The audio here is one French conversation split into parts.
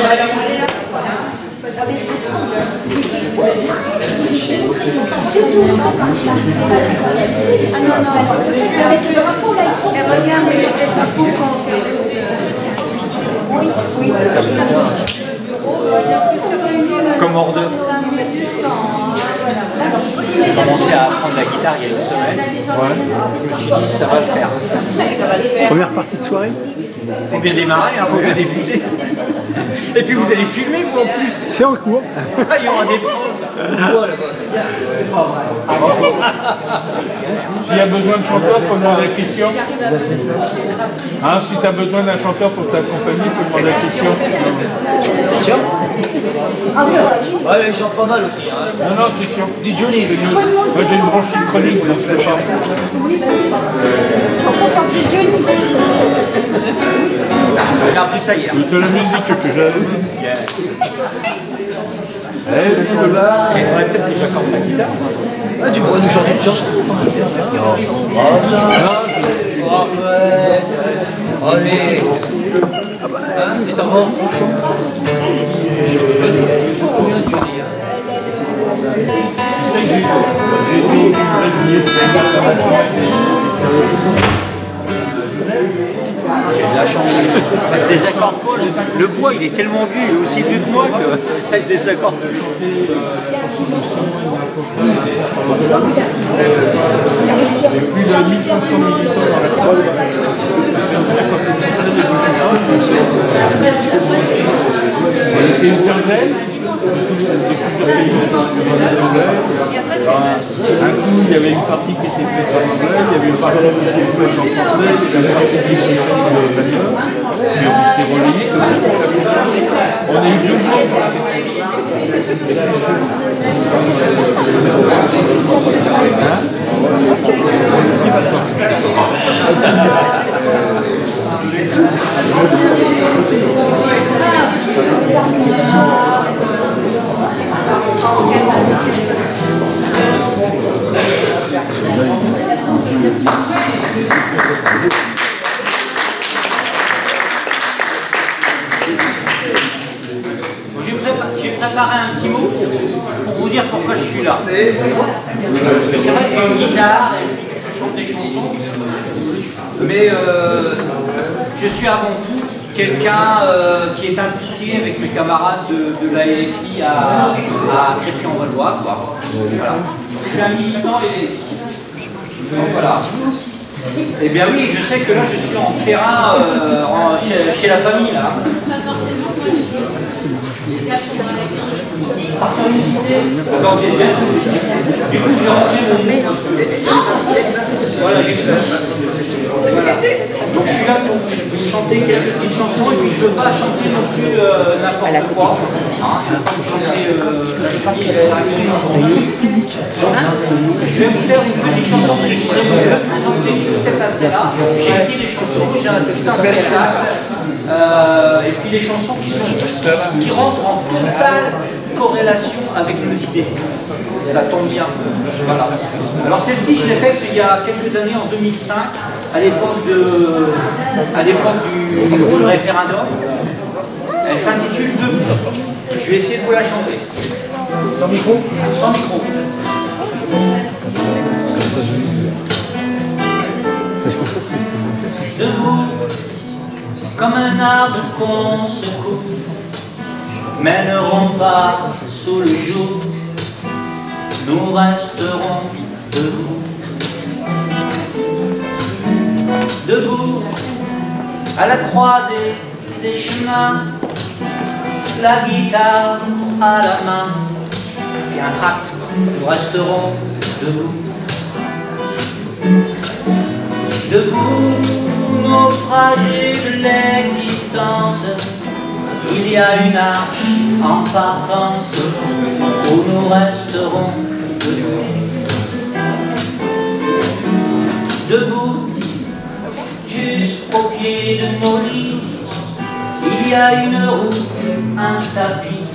Avec le drapeau là, ils sont. Et regarde, le drapeau quand. Oui, oui. Comme hors d'œuvre. J'ai commencé à apprendre la guitare il y a une semaine. Ouais. Je me suis dit, ça va le faire. Première partie de soirée? Faut bien démarrer, il faut bien débuter. Et puis vous allez filmer, vous en plus. C'est en cours. Il y aura des pros. S'il y a besoin de chanteur, faut demander à Christian. Hein, si tu as besoin d'un chanteur pour t'accompagner, faut demander à Christian. Christian? Ouais, il chante pas mal aussi. Hein. Non, non, Christian. Du Johnny. Moi j'ai une branche synchronique, donc je sais pas. J'ai appris ça hier. C'est la musique que j'avais. Yes. Eh, Nicolas. Il faudrait peut-être que j'accorde la guitare. Ah, tu pourrais nous chanter une chanson. Allez. C'est un mort. J'ai de la chance. Elle se désaccorde pas. Le bois, il est tellement vieux, il est aussi vieux que moi qu'elle se désaccorde. Plus de 1500 musiciens dans la prod. On était une quinzaine. Un coup, il y avait une partie qui était faite en anglais, il y avait une partie qui était faite en français, il y avait une partie qui était faite en espagnol. Et on s'est relayé comme ça. On a eu 2 jours sur la J'ai préparé un petit mot pour vous dire pourquoi je suis là. Parce que c'est vrai que j'ai une guitare et puis je chante des chansons, mais je suis avant tout quelqu'un qui est impliqué avec mes camarades de la LFI à Crépy-en-Valois. Voilà. Je suis un militant LFI. Donc voilà. Eh bien oui, je sais que là je suis en terrain chez la famille là. Par curiosité, du coup j'ai rempli mon nom. Voilà, j'ai fait. Voilà. Donc je suis là pour chanter quelques petites chansons et puis je ne veux pas chanter non plus n'importe quoi. Chanter la famille et donc, je vais vous faire une petite chanson que je voudrais vous présenter sur cet aspect-là. J'ai écrit des chansons, j'ai tout un spectacle. Et puis des chansons qui rentrent en totale corrélation avec nos idées. Ça tombe bien. Voilà. Alors celle-ci, je l'ai faite il y a quelques années, en 2005, à l'époque du référendum. Elle s'intitule Debout. Je vais essayer de vous la chanter. Sans micro? Sans micro. Debout, comme un arbre qu'on secoue, mènerons pas sous le jour, nous resterons debout. Debout, à la croisée des chemins, la guitare à la main, et un crack, nous resterons debout. Debout, naufragés de l'existence, il y a une arche en partance où nous resterons debout. Debout, jusqu'au pied de nos lits, il y a une roue, un tapis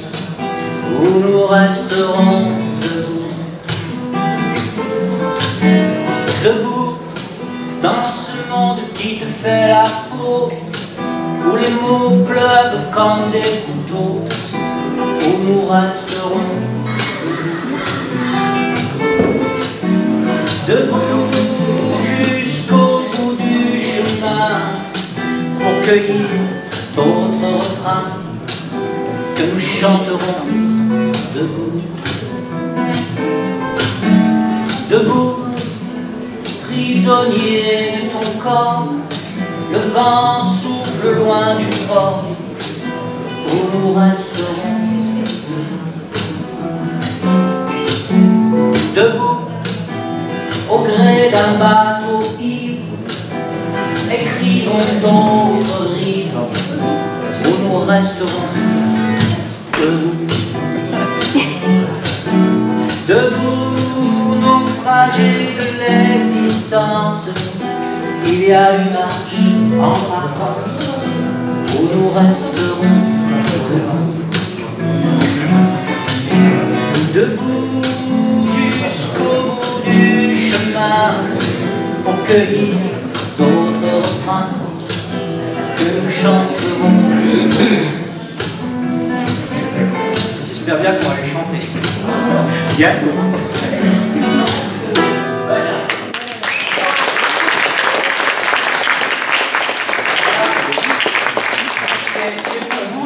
où nous resterons debout. Debout, dans ce monde qui te fait la peau, où les mots pleuvent comme des couteaux, où nous resterons debout jusqu'au bout du chemin pour cueillir d'autres refrains que nous chanterons debout. Debout, prisonnier de ton corps, le vent souffle loin du port où nous resterons. Debout, au gré d'un bateau ivre, écrivons d'autres rives où nous resterons. Debout, debout, naufragés de l'existence, il y a une arche en vacances où nous resterons. Debout jusqu'au bout du chemin pour cueillir d'autres refrains que nous chanterons. J'espère bien qu'on va les chanter. Bien.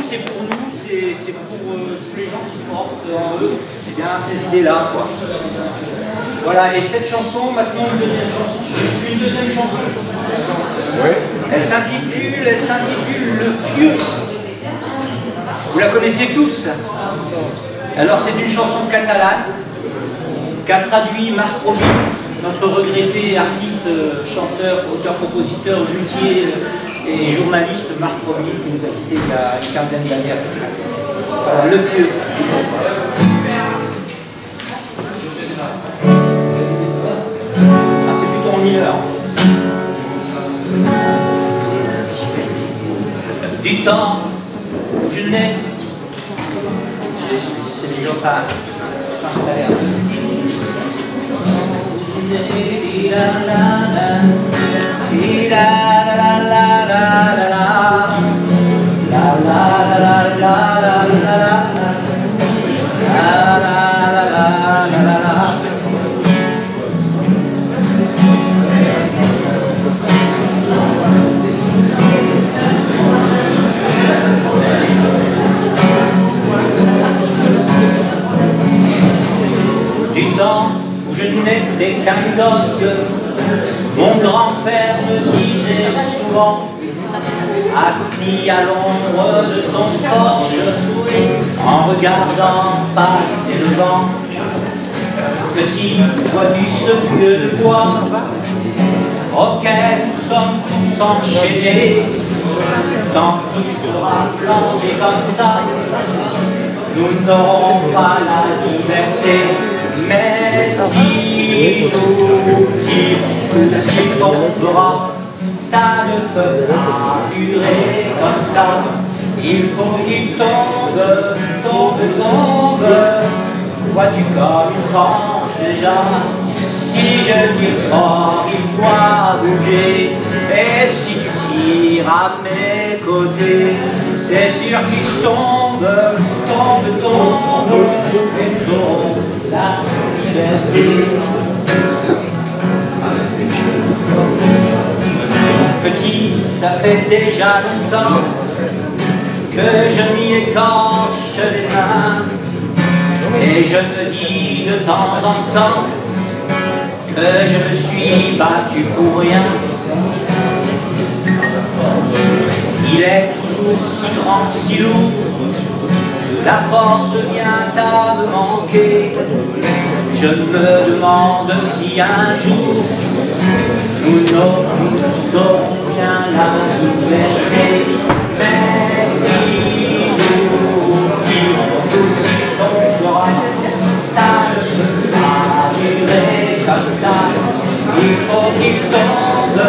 C'est pour nous, c'est pour tous les gens qui portent en eux ces idées-là, quoi. Voilà, et cette chanson, maintenant une deuxième chanson. Oui. Elle s'intitule Le Pieux. Vous la connaissez tous? Alors c'est une chanson catalane qu'a traduit Marc Romy, notre regretté artiste, chanteur, auteur-compositeur, luthier et journaliste Marc Romy, qui nous a quittés il y a une quinzaine d'années à peu près. Voilà, Le Pieux. Ah, c'est plutôt en mineur. Du temps où je n'ai... C'est déjà ça. Du temps où je n'étais qu'un gosse, mon grand-père me disait souvent, assis à l'ombre de son porche, en regardant passer le vent, petit, vois-tu ce pieu de bois auquel nous sommes tous enchaînés, sans qu'il sera flambé comme ça, nous n'aurons pas la liberté. Mais si nous tirons, s'il tombera, ça ne peut pas durer comme ça. Il faut qu'il tombe, tombe, tombe. Vois-tu comme il penche déjà? Si je tire fort, il doit bouger. Et si tu tires à mes côtés, c'est sûr qu'il tombe, tombe, tombe, et tombe. La liberté. Petit, ça fait déjà longtemps que je m'y écorche les mains, et je me dis de temps en temps que je me suis battu pour rien. Il est toujours si grand, si lourd, la force vient à me manquer. Je me demande si un jour nous aurons bien la liberté. Mais si nous tirons tous, il tombera, ça ne peut pas durer comme ça. Il faut qu'il tombe,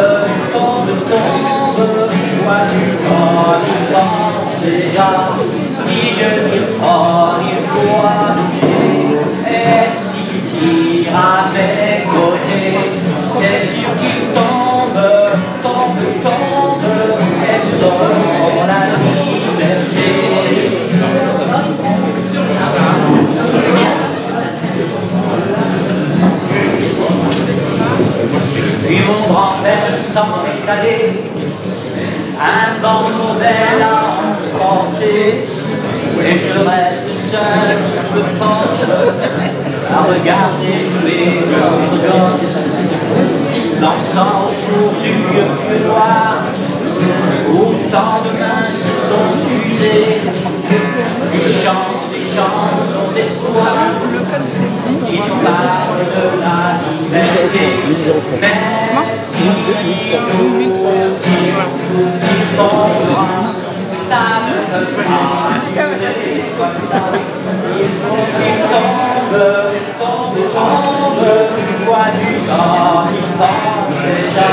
tombe, tombe. Moi du corps, il penche déjà. Si je tire fort, il pourra bouger. Et si tu tires à mes côtés, c'est sûr qu'il tombe, tombe, tombe. Et nous aurons la vallée, un vent mauvais l'a emporté, et je reste seul sur le porche à regarder jouer le gosse, dansant autour du vieux couloir, où tant de mains se sont usées, qui chantent des chansons d'espoir, qui parlent de la liberté. Mais si nous ça ne peut pas durer comme ça. Il faut qu'il tombe, quoi du temps, il pense déjà.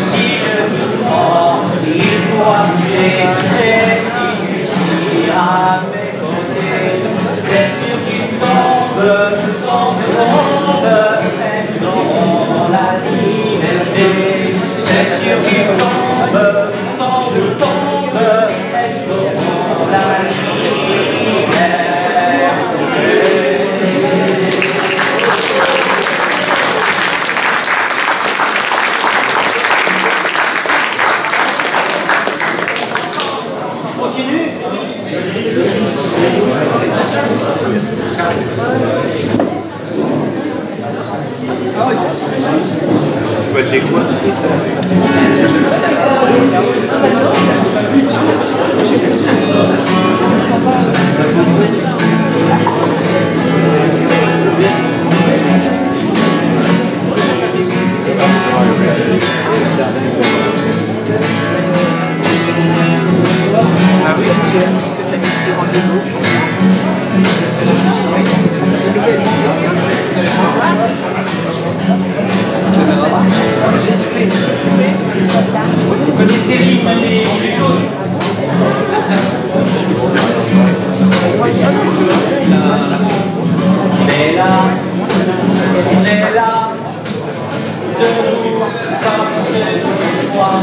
Si je me trompe, il doit bouger. Et si tu tires à mes côtés, c'est sûr qu'il tombe, elles auront la liberté. C'est sûr qu'il tombe, elles auront la liberté. Continue. Tu vas être les quoi? Ah oui, j'ai rendez-vous. Vous connaissez l'hymne des Gilets jaunes? On est là, debout comme ce soir.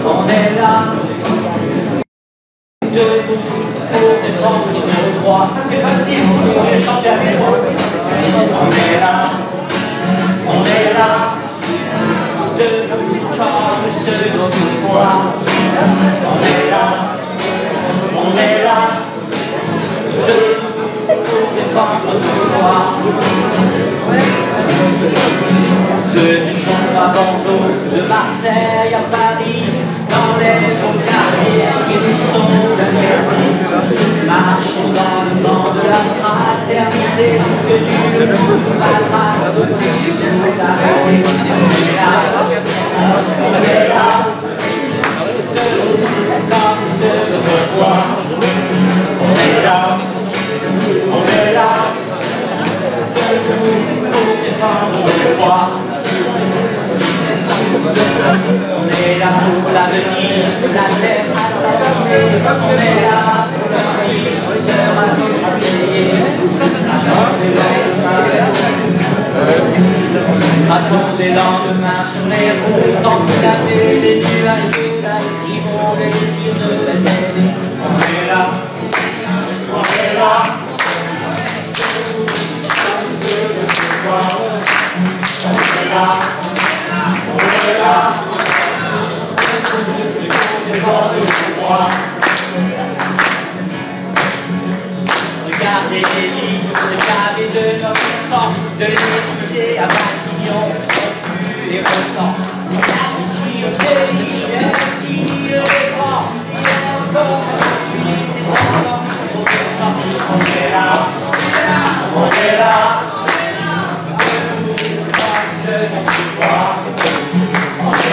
On est là, debout pour défendre nos droits. C'est facile, vous pouvez chanter avec moi. On est là, debout comme ce d'autrefois. On est là, debout pour défendre nos droits. De Dijon à Bordeaux, de Marseille à Paris, dans les beaux quartiers qui nous sont interdits, marchons dans le vent de la fraternité, que Dieu nous parlera de ce qui nous arrive. On est là, comme ceux de revoir. On est là, pour défendre nos droits. On est là pour l'avenir, la terre assassinée. On est là pour l'avenir, sera notre pays. Traçons des lendemains sur les routes enflammées, les nuages qui vont les tirs de la tête. On est là, on est là. Regardez les lignes, se gaver de notre sang, de l'Élysée à Matignon, on pue et retant. Regardez qui le pays, qui le défend, qui est encore, qui est encore. On est là, on est là. On est là,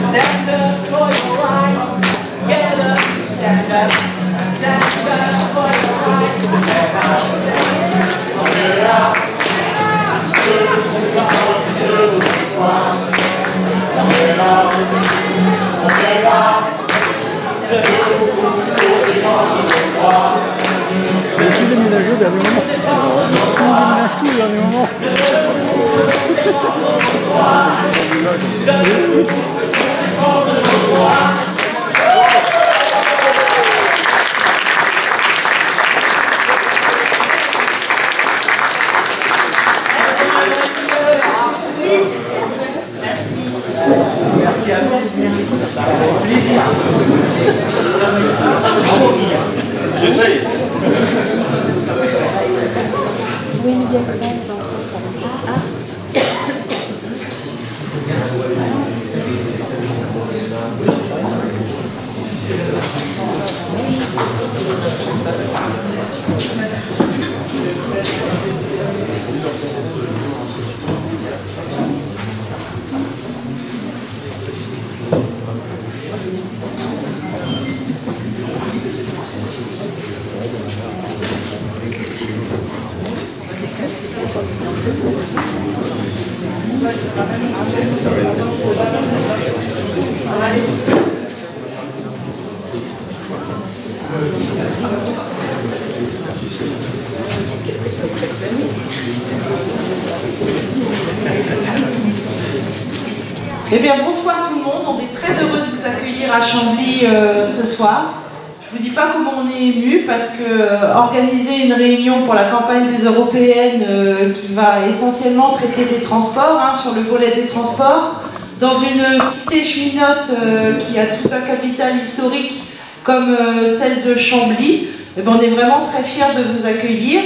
stand up for your right, get up, stand up for your right. On est là, on est là, Merci à vous. Plaisir. J'essaye. Eh bien, bonsoir tout le monde. On est très heureux de vous accueillir à Chambly ce soir. Je ne vous dis pas comment on est ému parce que organiser une réunion pour la campagne des européennes qui va essentiellement traiter des transports, sur le volet des transports, dans une cité cheminote qui a tout un capital historique comme celle de Chambly, eh bien, on est vraiment très fiers de vous accueillir.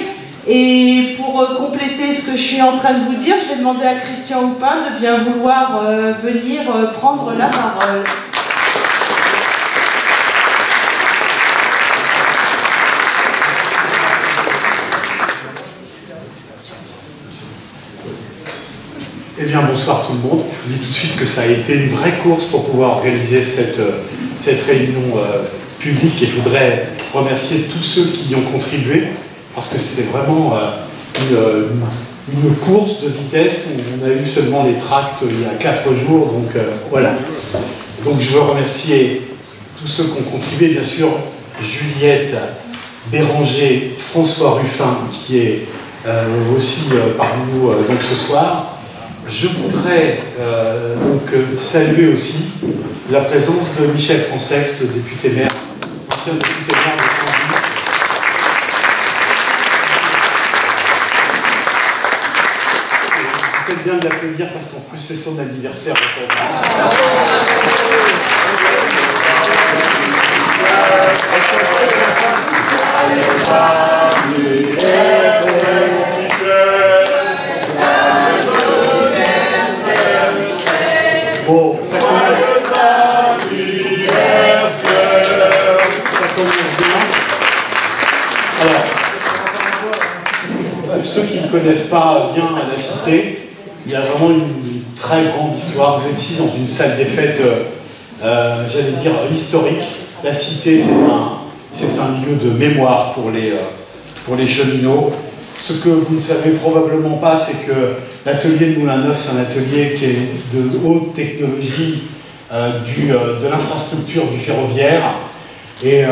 Et pour compléter ce que je suis en train de vous dire, je vais demander à Christian Houpin de bien vouloir venir prendre la parole. Eh bien, bonsoir tout le monde. Je vous dis tout de suite que ça a été une vraie course pour pouvoir organiser cette réunion publique et je voudrais remercier tous ceux qui y ont contribué parce que c'était vraiment une course de vitesse. On a eu seulement les tracts il y a 4 jours, donc voilà. Donc je veux remercier tous ceux qui ont contribué, bien sûr Juliette, Béranger, François Ruffin qui est aussi parmi nous donc ce soir. Je voudrais donc saluer aussi la présence de Michel Francex, le député maire, ancien député maire de Chambly. Vous faites bien de l'applaudir parce qu'en plus c'est son anniversaire aujourd'hui. Bon, ça commence bien. Alors, pour ceux qui ne connaissent pas bien la cité, il y a vraiment une très grande histoire. Vous êtes ici dans une salle des fêtes, j'allais dire, historique. La cité, c'est un lieu de mémoire pour les cheminots. Ce que vous ne savez probablement pas, c'est que l'atelier de Moulin-Neuf, c'est un atelier qui est de haute technologie de l'infrastructure du ferroviaire. Et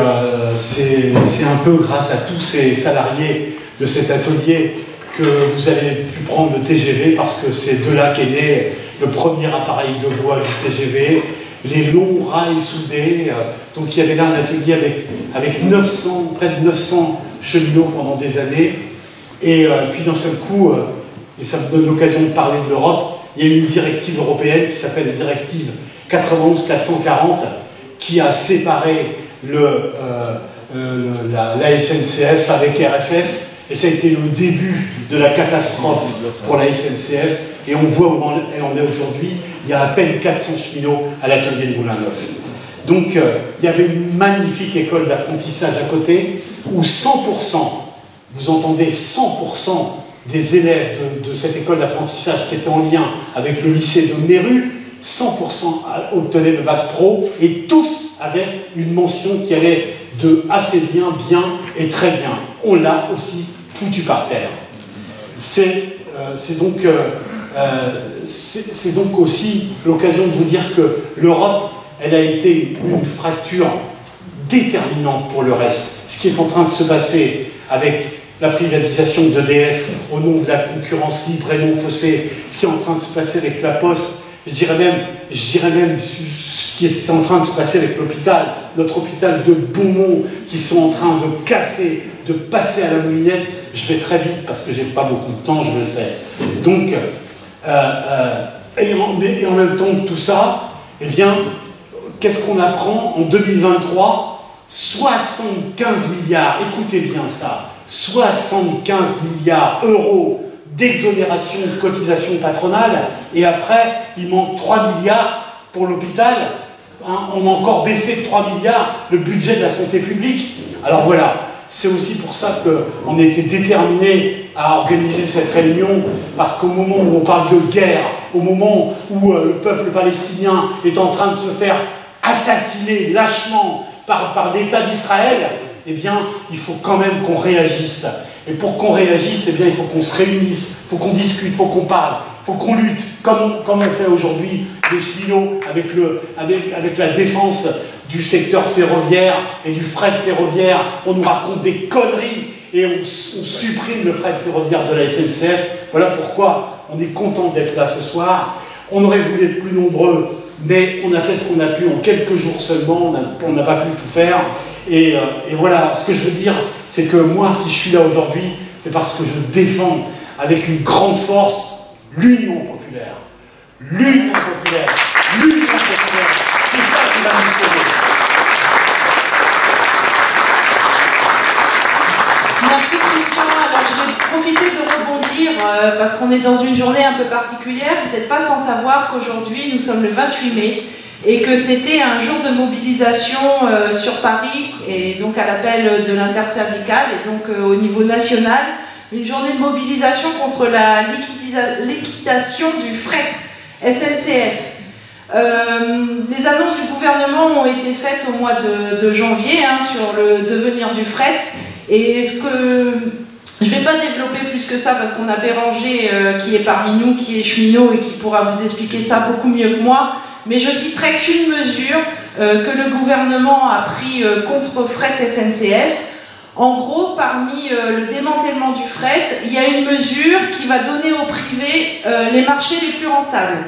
c'est un peu grâce à tous ces salariés de cet atelier que vous avez pu prendre le TGV, parce que c'est de là qu'est né le premier appareil de voie du TGV, les longs rails soudés. Donc il y avait là un atelier avec près de 900 cheminots pendant des années. Et puis d'un seul coup, et ça me donne l'occasion de parler de l'Europe, il y a une directive européenne qui s'appelle la directive 91-440 qui a séparé la SNCF avec RFF, et ça a été le début de la catastrophe pour la SNCF, et on voit où elle en est aujourd'hui. Il y a à peine 400 cheminots à l'atelier de Moulin-Neuf. Donc il y avait une magnifique école d'apprentissage à côté, où 100%, vous entendez 100% des élèves de cette école d'apprentissage qui était en lien avec le lycée de Méru, 100% obtenaient le bac pro, et tous avaient une mention qui allait de assez bien, bien et très bien. On l'a aussi foutu par terre. C'est donc aussi l'occasion de vous dire que l'Europe, elle a été une fracture déterminante pour le reste. Ce qui est en train de se passer avec la privatisation d'EDF au nom de la concurrence libre et non faussée, ce qui est en train de se passer avec la Poste, je dirais même je dirais même ce qui est en train de se passer avec l'hôpital, notre hôpital de Beaumont, qui sont en train de casser, de passer à la moulinette. Je vais très vite parce que j'ai pas beaucoup de temps, je le sais. Donc, et en même temps que tout ça, eh bien, qu'est-ce qu'on apprend en 2023? 75 milliards, écoutez bien ça, 75 milliards d'euros d'exonération de cotisation patronale, et après, il manque 3 milliards pour l'hôpital. Hein, on a encore baissé de 3 milliards le budget de la santé publique. Alors voilà, c'est aussi pour ça qu'on a été déterminés à organiser cette réunion, parce qu'au moment où on parle de guerre, au moment où le peuple palestinien est en train de se faire assassiner lâchement par l'État d'Israël, eh bien, il faut quand même qu'on réagisse. Et pour qu'on réagisse, eh bien, il faut qu'on se réunisse, il faut qu'on discute, il faut qu'on parle, il faut qu'on lutte, comme on fait aujourd'hui les cheminots avec la défense du secteur ferroviaire et du fret ferroviaire. On nous raconte des conneries et on supprime le fret ferroviaire de la SNCF. Voilà pourquoi on est content d'être là ce soir. On aurait voulu être plus nombreux, mais on a fait ce qu'on a pu en quelques jours seulement, on n'a pas pu tout faire. Et voilà, ce que je veux dire, c'est que moi, si je suis là aujourd'hui, c'est parce que je défends avec une grande force l'union populaire. L'union populaire. L'union populaire. C'est ça qui va nous sauver. Merci Christian. Alors je vais profiter de rebondir parce qu'on est dans une journée un peu particulière. Vous n'êtes pas sans savoir qu'aujourd'hui, nous sommes le 28 mai. Et que c'était un jour de mobilisation sur Paris, et donc à l'appel de l'intersyndicale, et donc au niveau national, une journée de mobilisation contre la liquidation du fret SNCF. Les annonces du gouvernement ont été faites au mois de janvier sur le devenir du fret, et ce que je ne vais pas développer plus que ça parce qu'on a Béranger qui est parmi nous, qui est cheminot et qui pourra vous expliquer ça beaucoup mieux que moi. Mais je citerai qu'une mesure que le gouvernement a pris contre fret SNCF. En gros, parmi le démantèlement du fret, il y a une mesure qui va donner au privé les marchés les plus rentables.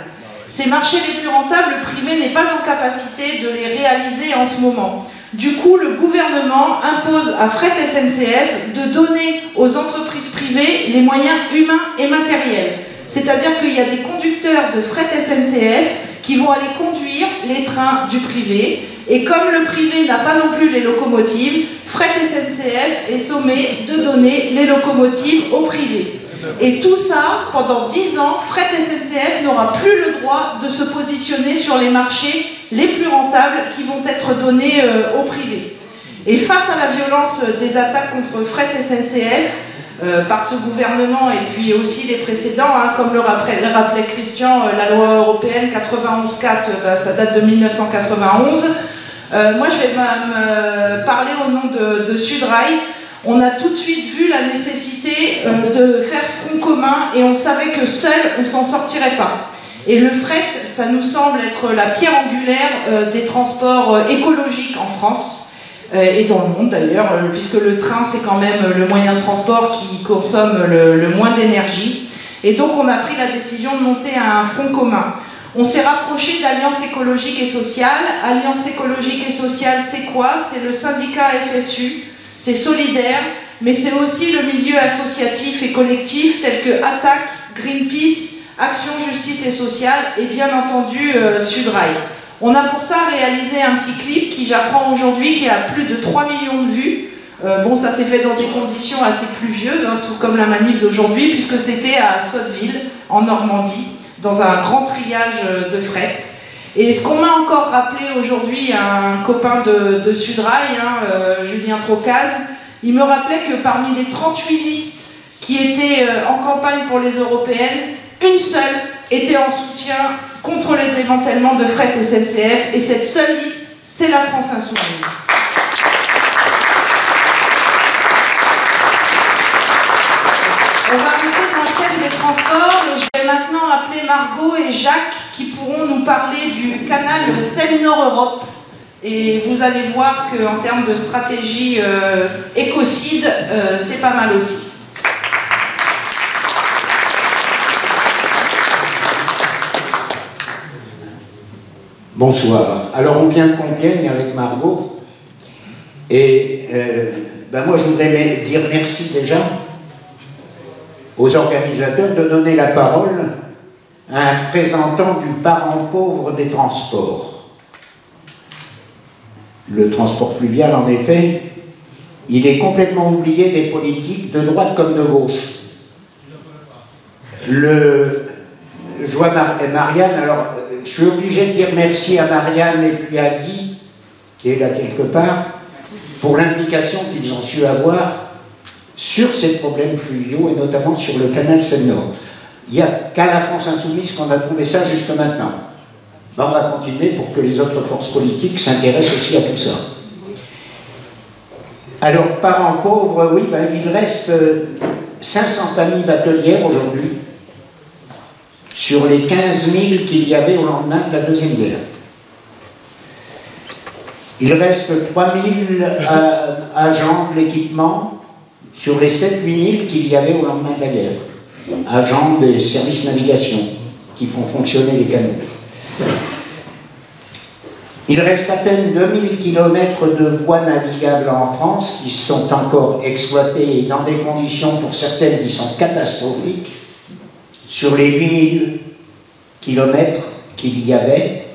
Ces marchés les plus rentables, le privé n'est pas en capacité de les réaliser en ce moment. Du coup, le gouvernement impose à fret SNCF de donner aux entreprises privées les moyens humains et matériels. C'est-à-dire qu'il y a des conducteurs de fret SNCF qui vont aller conduire les trains du privé. Et comme le privé n'a pas non plus les locomotives, fret SNCF est sommé de donner les locomotives au privé. Et tout ça, pendant 10 ans, fret SNCF n'aura plus le droit de se positionner sur les marchés les plus rentables qui vont être donnés au privé. Et face à la violence des attaques contre fret SNCF, par ce gouvernement et puis aussi les précédents, comme le rappelait Christian, la loi européenne 91.4, ça date de 1991. Moi je vais me parler au nom de Sudrail. On a tout de suite vu la nécessité de faire front commun et on savait que seul on s'en sortirait pas. Et le fret, ça nous semble être la pierre angulaire des transports écologiques en France. Et dans le monde d'ailleurs, puisque le train c'est quand même le moyen de transport qui consomme le moins d'énergie. Et donc on a pris la décision de monter un front commun. On s'est rapproché d'Alliance écologique et sociale. Alliance écologique et sociale, c'est quoi? C'est le syndicat FSU, c'est solidaire, mais c'est aussi le milieu associatif et collectif tel que Attac, Greenpeace, Action Justice et Sociale et bien entendu Sudrail. On a pour ça réalisé un petit clip qui, j'apprends aujourd'hui, qui a plus de 3 millions de vues. Bon, ça s'est fait dans des conditions assez pluvieuses, tout comme la manif d'aujourd'hui, puisque c'était à Sotteville, en Normandie, dans un grand triage de fret. Et ce qu'on m'a encore rappelé aujourd'hui, un copain de Sudrail, Julien Trocaz, il me rappelait que parmi les 38 listes qui étaient en campagne pour les européennes, une seule était en soutien contre le démantèlement de fret SNCF, et cette seule liste, c'est la France Insoumise. On va rester dans le thème des transports, et je vais maintenant appeler Margot et Jacques qui pourront nous parler du canal Seine-Nord-Europe. Et vous allez voir qu'en termes de stratégie écocide, c'est pas mal aussi. Bonsoir. Alors on vient de Compiègne avec Margot et moi je voudrais dire merci déjà aux organisateurs de donner la parole à un représentant du parent pauvre des transports. Le transport fluvial, en effet, il est complètement oublié des politiques de droite comme de gauche. Je vois Marianne, alors je suis obligé de dire merci à Marianne et puis à Guy, qui est là quelque part, pour l'implication qu'ils ont su avoir sur ces problèmes fluviaux et notamment sur le canal Seine-Nord. Il n'y a qu'à la France Insoumise qu'on a trouvé ça jusque maintenant. Ben, on va continuer pour que les autres forces politiques s'intéressent aussi à tout ça. Alors, parents pauvres, oui, ben, il reste 500 familles batelières aujourd'hui sur les 15 000 qu'il y avait au lendemain de la Deuxième Guerre. Il reste 3 000 agents de l'équipement sur les 7 000 qu'il y avait au lendemain de la guerre. Agents des services navigation qui font fonctionner les canaux. Il reste à peine 2000 km de voies navigables en France qui sont encore exploitées et dans des conditions pour certaines qui sont catastrophiques sur les 8000 km qu'il y avait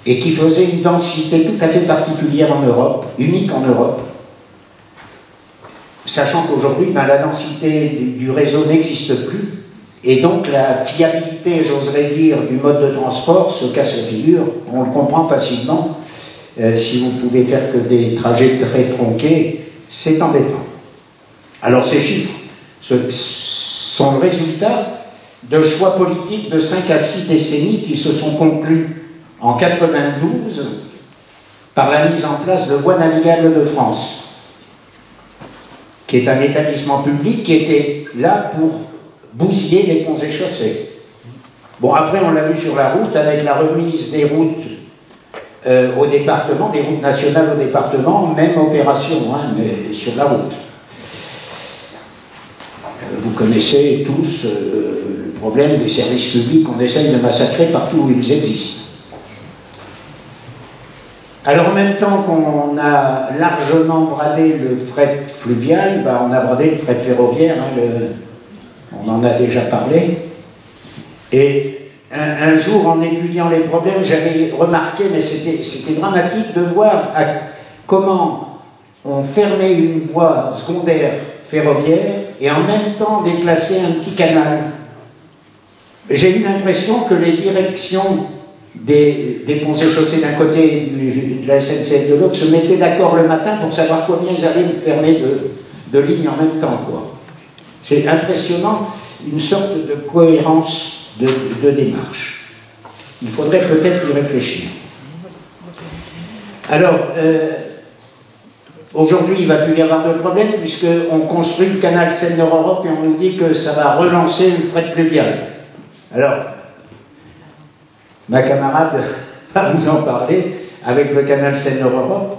et qui faisaient une densité tout à fait particulière en Europe, unique en Europe, sachant qu'aujourd'hui, la densité du réseau n'existe plus, et donc la fiabilité, j'oserais dire, du mode de transport se casse la figure. On le comprend facilement. Si vous pouvez faire que des trajets très tronqués, c'est embêtant. Alors ces chiffres sont le résultat de choix politiques de 5 à 6 décennies qui se sont conclus en 1992 par la mise en place de Voies navigables de France, qui est un établissement public qui était là pour bousiller les ponts et chaussées. Bon, après, on l'a vu sur la route, avec la remise des routes au département, des routes nationales au département, même opération, hein, mais sur la route. Vous connaissez tous le problème des services publics qu'on essaye de massacrer partout où ils existent. Alors en même temps qu'on a largement bradé le fret fluvial, on a bradé le fret ferroviaire, hein, on en a déjà parlé. Et un jour, en étudiant les problèmes, j'avais remarqué, mais c'était dramatique de voir comment on fermait une voie secondaire ferroviaire et en même temps déplaçait un petit canal. J'ai eu l'impression que les directions des ponts et chaussées d'un côté et de la SNCF de l'autre se mettaient d'accord le matin pour savoir combien ils allaient fermer de lignes en même temps, quoi. C'est impressionnant, une sorte de cohérence de démarche. Il faudrait peut-être y réfléchir. Alors, aujourd'hui, il ne va plus y avoir de problème puisqu'on construit le canal Seine-Nord-Europe et on nous dit que ça va relancer le fret fluvial. Alors, ma camarade va vous en parler avec le canal Seine-Nord-Europe.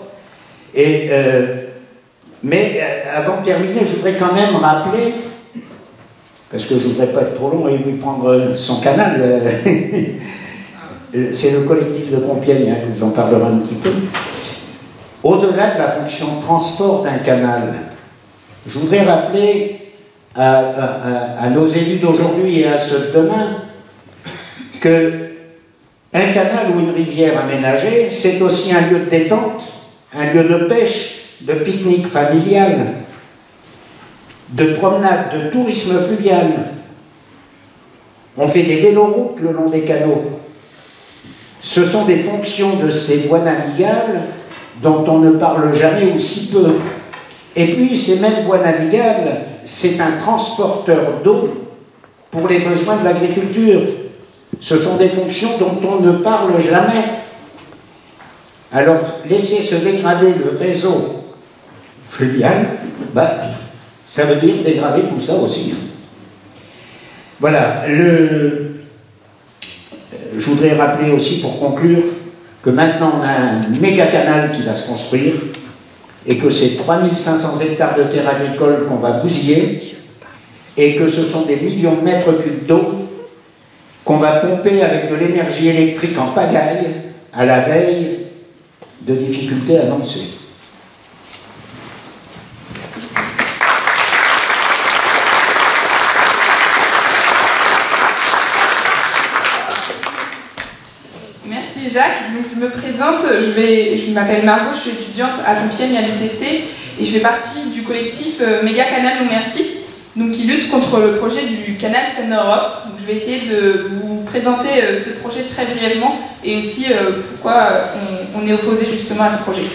Mais avant de terminer, je voudrais quand même rappeler, parce que je ne voudrais pas être trop long et lui prendre son canal, c'est le collectif de Compiègne, hein, je vous en parlerai un petit peu. Au-delà de la fonction de transport d'un canal, je voudrais rappeler à nos élus d'aujourd'hui et à ceux de demain qu'un canal ou une rivière aménagée, c'est aussi un lieu de détente, un lieu de pêche, de pique-nique familial, de promenade, de tourisme fluvial. On fait des véloroutes le long des canaux. Ce sont des fonctions de ces voies navigables dont on ne parle jamais ou si peu. Et puis, ces mêmes voies navigables, c'est un transporteur d'eau pour les besoins de l'agriculture. Ce sont des fonctions dont on ne parle jamais. Alors, laisser se dégrader le réseau fluvial, ça veut dire dégrader tout ça aussi. Voilà. Je voudrais rappeler aussi, pour conclure, que maintenant on a un méga canal qui va se construire et que c'est 3500 hectares de terres agricoles qu'on va bousiller et que ce sont des millions de mètres cubes d'eau qu'on va pomper avec de l'énergie électrique en pagaille à la veille de difficultés annoncées. Merci Jacques, donc je me présente, je m'appelle Margot, je suis étudiante à Compiègne à l'UTC et je fais partie du collectif Méga Canal Non Merci, donc qui lutte contre le projet du canal Seine-Europe. Donc je vais essayer de vous présenter ce projet très brièvement et aussi pourquoi on est opposé justement à ce projet.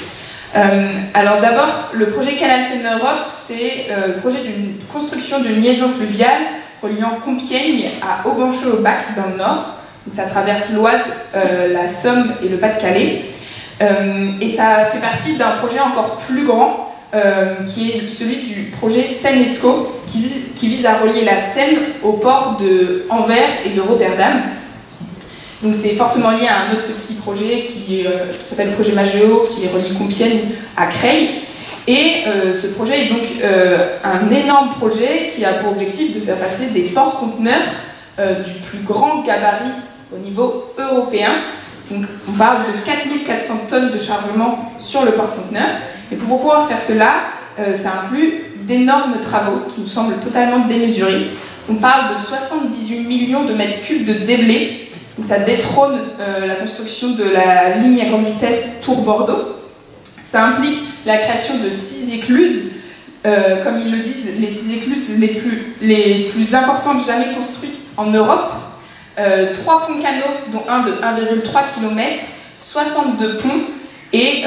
Alors d'abord, le projet Canal Seine-Europe, c'est le projet d'une construction d'une liaison fluviale reliant Compiègne à Aubancheux-au-Bac dans le nord. Donc ça traverse l'Oise, la Somme et le Pas-de-Calais. Et ça fait partie d'un projet encore plus grand, qui est celui du projet Seine-Escaut, qui vise à relier la Seine aux ports de Anvers et de Rotterdam. Donc c'est fortement lié à un autre petit projet qui s'appelle le projet Magéo, qui relie Compiègne à Creil. Et ce projet est donc un énorme projet qui a pour objectif de faire passer des porte-conteneurs du plus grand gabarit au niveau européen. Donc on parle de 4400 tonnes de chargement sur le porte-conteneur. Et pour pouvoir faire cela, ça inclut d'énormes travaux qui nous semblent totalement démesurés. On parle de 78 millions de mètres cubes de déblais. Donc ça détrône la construction de la ligne à grande vitesse Tours-Bordeaux. Ça implique la création de 6 écluses. Comme ils le disent, les 6 écluses les plus importantes jamais construites en Europe. 3 ponts canaux, dont un de 1,3 km, 62 ponts et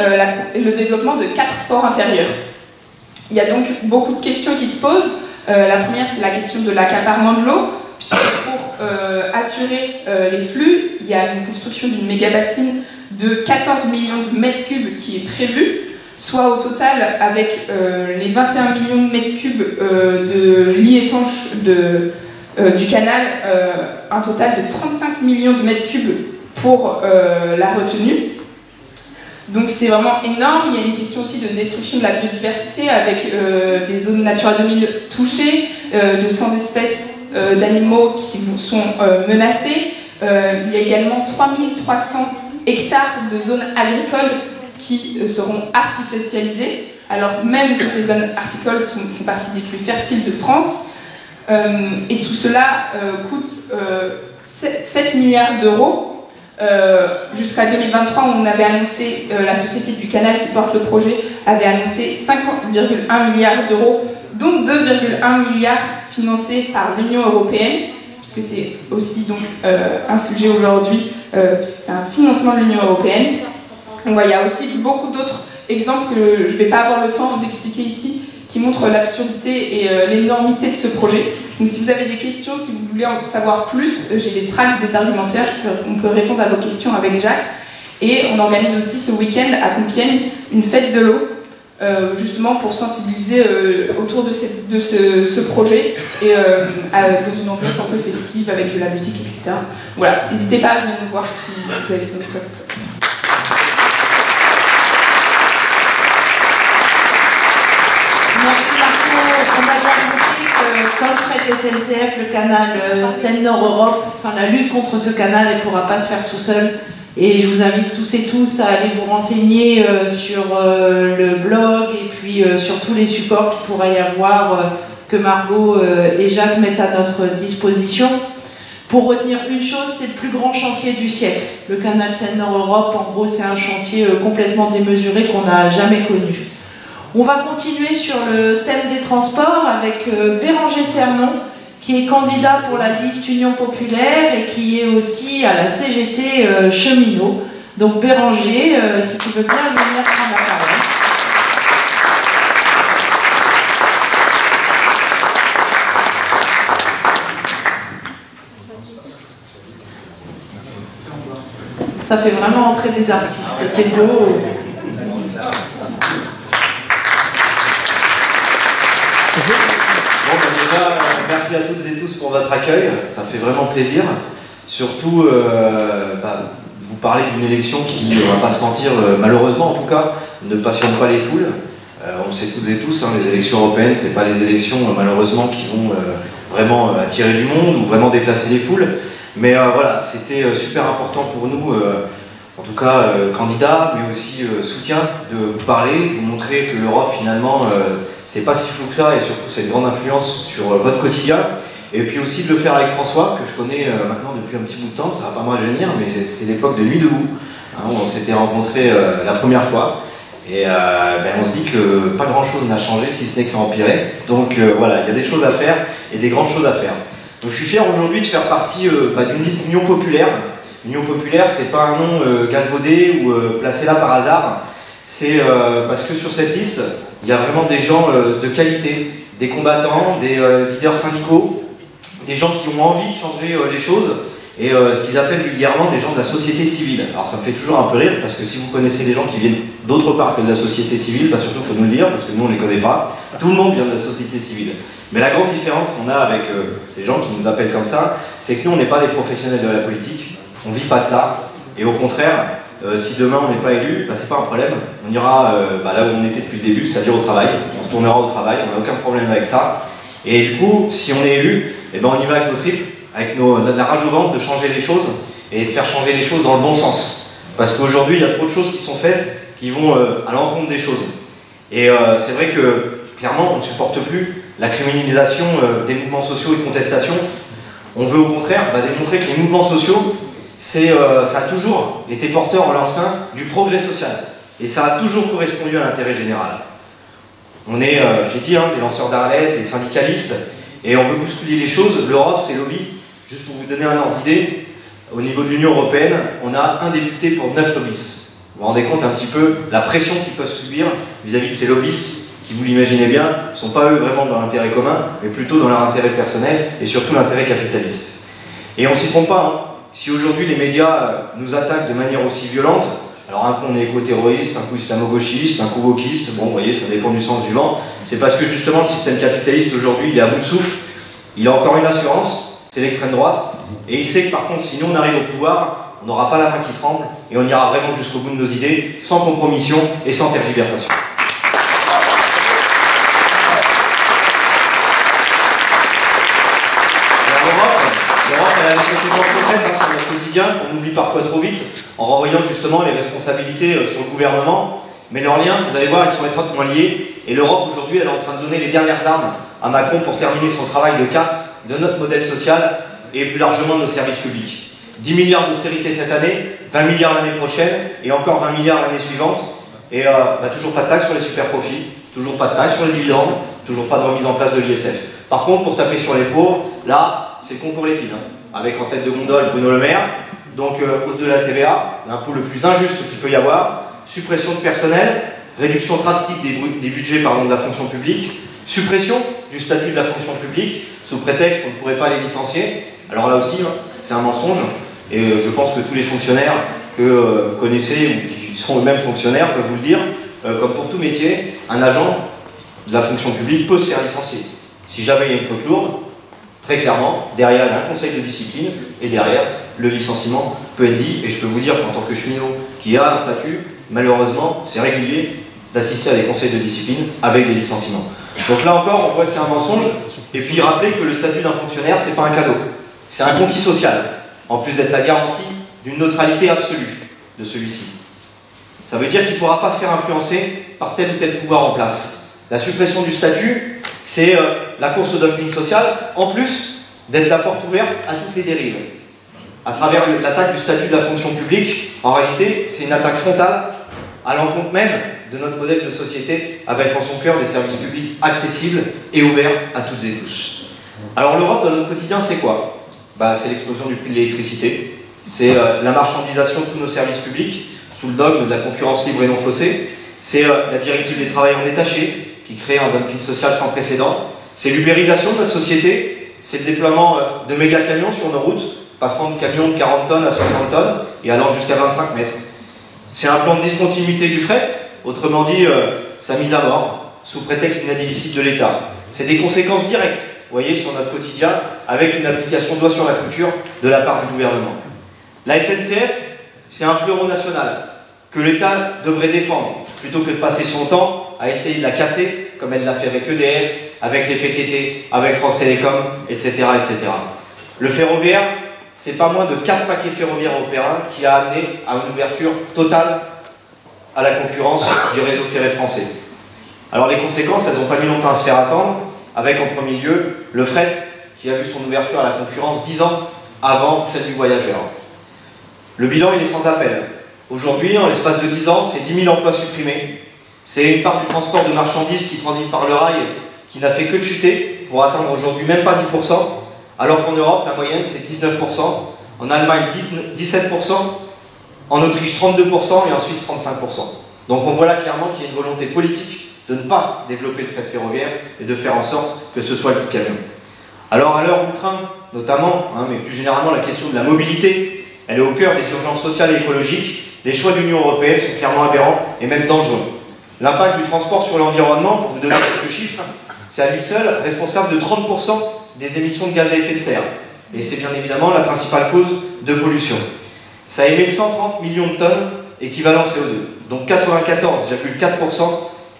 le développement de 4 ports intérieurs. Il y a donc beaucoup de questions qui se posent. La première, c'est la question de l'accaparement de l'eau, puisque pour assurer les flux, il y a une construction d'une méga-bassine de 14 millions de mètres cubes qui est prévue, soit au total, avec les 21 millions de mètres cubes de lits étanches du canal, un total de 35 millions de mètres cubes pour la retenue. Donc c'est vraiment énorme. Il y a une question aussi de destruction de la biodiversité avec des zones Natura 2000 touchées, de 100 espèces d'animaux qui sont menacées. Il y a également 3300 hectares de zones agricoles qui seront artificialisées, alors même que ces zones agricoles font partie des plus fertiles de France. Et tout cela coûte 7 milliards d'euros. Jusqu'à 2023, on avait annoncé, la société du canal qui porte le projet avait annoncé 50,1 milliards d'euros, dont 2,1 milliards financés par l'Union européenne, puisque c'est aussi donc un sujet aujourd'hui, c'est un financement de l'Union européenne. Donc, il y a aussi beaucoup d'autres exemples que je ne vais pas avoir le temps d'expliquer ici, qui montrent l'absurdité et l'énormité de ce projet. Donc si vous avez des questions, si vous voulez en savoir plus, j'ai des tracts, des argumentaires, on peut répondre à vos questions avec Jacques. Et on organise aussi ce week-end à Compiègne une fête de l'eau, justement pour sensibiliser autour de ce projet et dans une ambiance un peu festive avec de la musique, etc. Voilà, n'hésitez pas à venir nous voir si vous avez d'autres questions. Merci Marco. On a bien compris que comme Fret SNCF, le canal Seine-Nord-Europe, enfin la lutte contre ce canal, elle ne pourra pas se faire tout seul. Et je vous invite tous et tous à aller vous renseigner sur le blog et puis sur tous les supports qu'il pourrait y avoir que Margot et Jacques mettent à notre disposition. Pour retenir une chose, c'est le plus grand chantier du siècle. Le canal Seine-Nord-Europe, en gros, c'est un chantier complètement démesuré qu'on n'a jamais connu. On va continuer sur le thème des transports avec Béranger Sernon, qui est candidat pour la liste Union Populaire et qui est aussi à la CGT cheminot. Donc Béranger, si tu veux bien venir prendre la parole. Ça fait vraiment entrer des artistes, c'est beau. Bon, déjà, merci à toutes et tous pour votre accueil, ça fait vraiment plaisir. Surtout, vous parlez d'une élection qui, on va pas se mentir, malheureusement en tout cas, ne passionne pas les foules. On le sait toutes et tous, hein, les élections européennes, c'est pas les élections malheureusement qui vont vraiment attirer du monde ou vraiment déplacer les foules. Mais voilà, c'était super important pour nous, en tout cas candidats, mais aussi soutien, de vous parler, de vous montrer que l'Europe finalement, c'est pas si flou que ça, et surtout c'est une grande influence sur votre quotidien. Et puis aussi de le faire avec François, que je connais maintenant depuis un petit bout de temps, ça va pas me rajeunir, mais c'est l'époque de Nuit debout, hein, où on s'était rencontrés la première fois. Et on se dit que pas grand chose n'a changé, si ce n'est que ça empirait. Donc voilà, il y a des choses à faire, et des grandes choses à faire. Donc je suis fier aujourd'hui de faire partie d'une liste Union Populaire. Union Populaire, c'est pas un nom galvaudé ou placé là par hasard. C'est parce que sur cette liste, il y a vraiment des gens de qualité, des combattants, des leaders syndicaux, des gens qui ont envie de changer les choses, et ce qu'ils appellent vulgairement des gens de la société civile. Alors ça me fait toujours un peu rire, parce que si vous connaissez des gens qui viennent d'autre part que de la société civile, bah surtout il faut nous le dire, parce que nous on ne les connaît pas. Tout le monde vient de la société civile. Mais la grande différence qu'on a avec ces gens qui nous appellent comme ça, c'est que nous on n'est pas des professionnels de la politique, on ne vit pas de ça, et au contraire, si demain on n'est pas élu, bah, c'est pas un problème, on ira là où on était depuis le début, c'est-à-dire au travail, on retournera au travail, on n'a aucun problème avec ça. Et du coup, si on est élu, eh ben on y va avec nos tripes, avec la rage au ventre de changer les choses, et de faire changer les choses dans le bon sens. Parce qu'aujourd'hui, il y a trop de choses qui sont faites, qui vont à l'encontre des choses. Et c'est vrai que, clairement, on ne supporte plus la criminalisation des mouvements sociaux et de contestation. On veut au contraire démontrer que les mouvements sociaux, ça a toujours été porteur en leur sein du progrès social. Et ça a toujours correspondu à l'intérêt général. On est, j'ai dit, des lanceurs d'alerte, des syndicalistes, et on veut bousculer les choses. L'Europe, c'est lobby. Juste pour vous donner un ordre d'idée, au niveau de l'Union Européenne, on a un député pour 9 lobbyistes. Vous vous rendez compte un petit peu la pression qu'ils peuvent subir vis-à-vis de ces lobbyistes, qui, vous l'imaginez bien, ne sont pas eux vraiment dans l'intérêt commun, mais plutôt dans leur intérêt personnel, et surtout l'intérêt capitaliste. Et on ne s'y trompe pas, hein. Si aujourd'hui les médias nous attaquent de manière aussi violente, alors un coup on est éco-terroriste, un coup islamo-gauchiste, un coup wokiste, bon vous voyez ça dépend du sens du vent, c'est parce que justement le système capitaliste aujourd'hui il est à bout de souffle, il a encore une assurance, c'est l'extrême droite, et il sait que par contre si nous on arrive au pouvoir, on n'aura pas la main qui tremble, et on ira vraiment jusqu'au bout de nos idées, sans compromission et sans tergiversation. L'Europe, elle a des conséquences concrètes sur notre quotidien, on oublie parfois trop vite, en renvoyant justement les responsabilités sur le gouvernement, mais leurs liens, vous allez voir, ils sont étroitement liés, et l'Europe aujourd'hui, elle est en train de donner les dernières armes à Macron pour terminer son travail de casse de notre modèle social et plus largement de nos services publics. 10 milliards d'austérité cette année, 20 milliards l'année prochaine, et encore 20 milliards l'année suivante, et toujours pas de taxe sur les super profits, toujours pas de taxe sur les dividendes, toujours pas de remise en place de l'ISF. Par contre, pour taper sur les pauvres, là, c'est le concours l'épine, hein, avec en tête de gondole Bruno Le Maire, donc hausse de la TVA, l'impôt le plus injuste qu'il peut y avoir, suppression de personnel, réduction drastique des budgets de la fonction publique, suppression du statut de la fonction publique, sous prétexte qu'on ne pourrait pas les licencier. Alors là aussi, hein, c'est un mensonge, et je pense que tous les fonctionnaires que vous connaissez ou qui seront eux-mêmes fonctionnaires peuvent vous le dire, comme pour tout métier, un agent de la fonction publique peut se faire licencier. Si jamais il y a une faute lourde, très clairement, derrière il y a un conseil de discipline, et derrière, le licenciement peut être dit, et je peux vous dire qu'en tant que cheminot qui a un statut, malheureusement, c'est régulier d'assister à des conseils de discipline avec des licenciements. Donc là encore, on voit que c'est un mensonge, et puis rappeler que le statut d'un fonctionnaire, c'est pas un cadeau, c'est un conquis social, en plus d'être la garantie d'une neutralité absolue de celui-ci. Ça veut dire qu'il ne pourra pas se faire influencer par tel ou tel pouvoir en place. La suppression du statut, c'est la course au dumping social, en plus d'être la porte ouverte à toutes les dérives. À travers l'attaque du statut de la fonction publique, en réalité, c'est une attaque frontale à l'encontre même de notre modèle de société, avec en son cœur des services publics accessibles et ouverts à toutes et tous. Alors l'Europe, dans notre quotidien, c'est quoi? C'est l'explosion du prix de l'électricité, c'est la marchandisation de tous nos services publics, sous le dogme de la concurrence libre et non faussée, c'est la directive des travailleurs détachés, qui crée un dumping social sans précédent, c'est l'ubérisation de notre société, c'est le déploiement de méga camions sur nos routes, passant de camions de 40 tonnes à 60 tonnes, et allant jusqu'à 25 mètres. C'est un plan de discontinuité du fret, autrement dit, sa mise à mort, sous prétexte d'une aide illicite de l'État. C'est des conséquences directes, vous voyez, sur notre quotidien, avec une application doigt sur la couture de la part du gouvernement. La SNCF, c'est un fleuron national, que l'État devrait défendre, plutôt que de passer son temps à essayer de la casser, comme elle l'a fait avec EDF, avec les PTT, avec France Télécom, etc., etc. Le ferroviaire, c'est pas moins de 4 paquets ferroviaires européens qui a amené à une ouverture totale à la concurrence du réseau ferré français. Alors les conséquences, elles n'ont pas mis longtemps à se faire attendre, avec en premier lieu le fret qui a vu son ouverture à la concurrence 10 ans avant celle du voyageur. Le bilan, il est sans appel. Aujourd'hui, en l'espace de 10 ans, c'est 10 000 emplois supprimés. C'est une part du transport de marchandises qui transite par le rail qui n'a fait que de chuter pour atteindre aujourd'hui même pas 10%, alors qu'en Europe, la moyenne, c'est 19%, en Allemagne, 17%, en Autriche, 32% et en Suisse, 35%. Donc on voit là clairement qu'il y a une volonté politique de ne pas développer le fret ferroviaire et de faire en sorte que ce soit le camion. Alors à l'heure où le train, notamment, mais plus généralement la question de la mobilité, elle est au cœur des urgences sociales et écologiques, les choix de l'Union européenne sont clairement aberrants et même dangereux. L'impact du transport sur l'environnement, pour vous donner quelques chiffres, c'est à lui seul responsable de 30% des émissions de gaz à effet de serre. Et c'est bien évidemment la principale cause de pollution. Ça émet 130 millions de tonnes équivalent CO2, donc 94,4%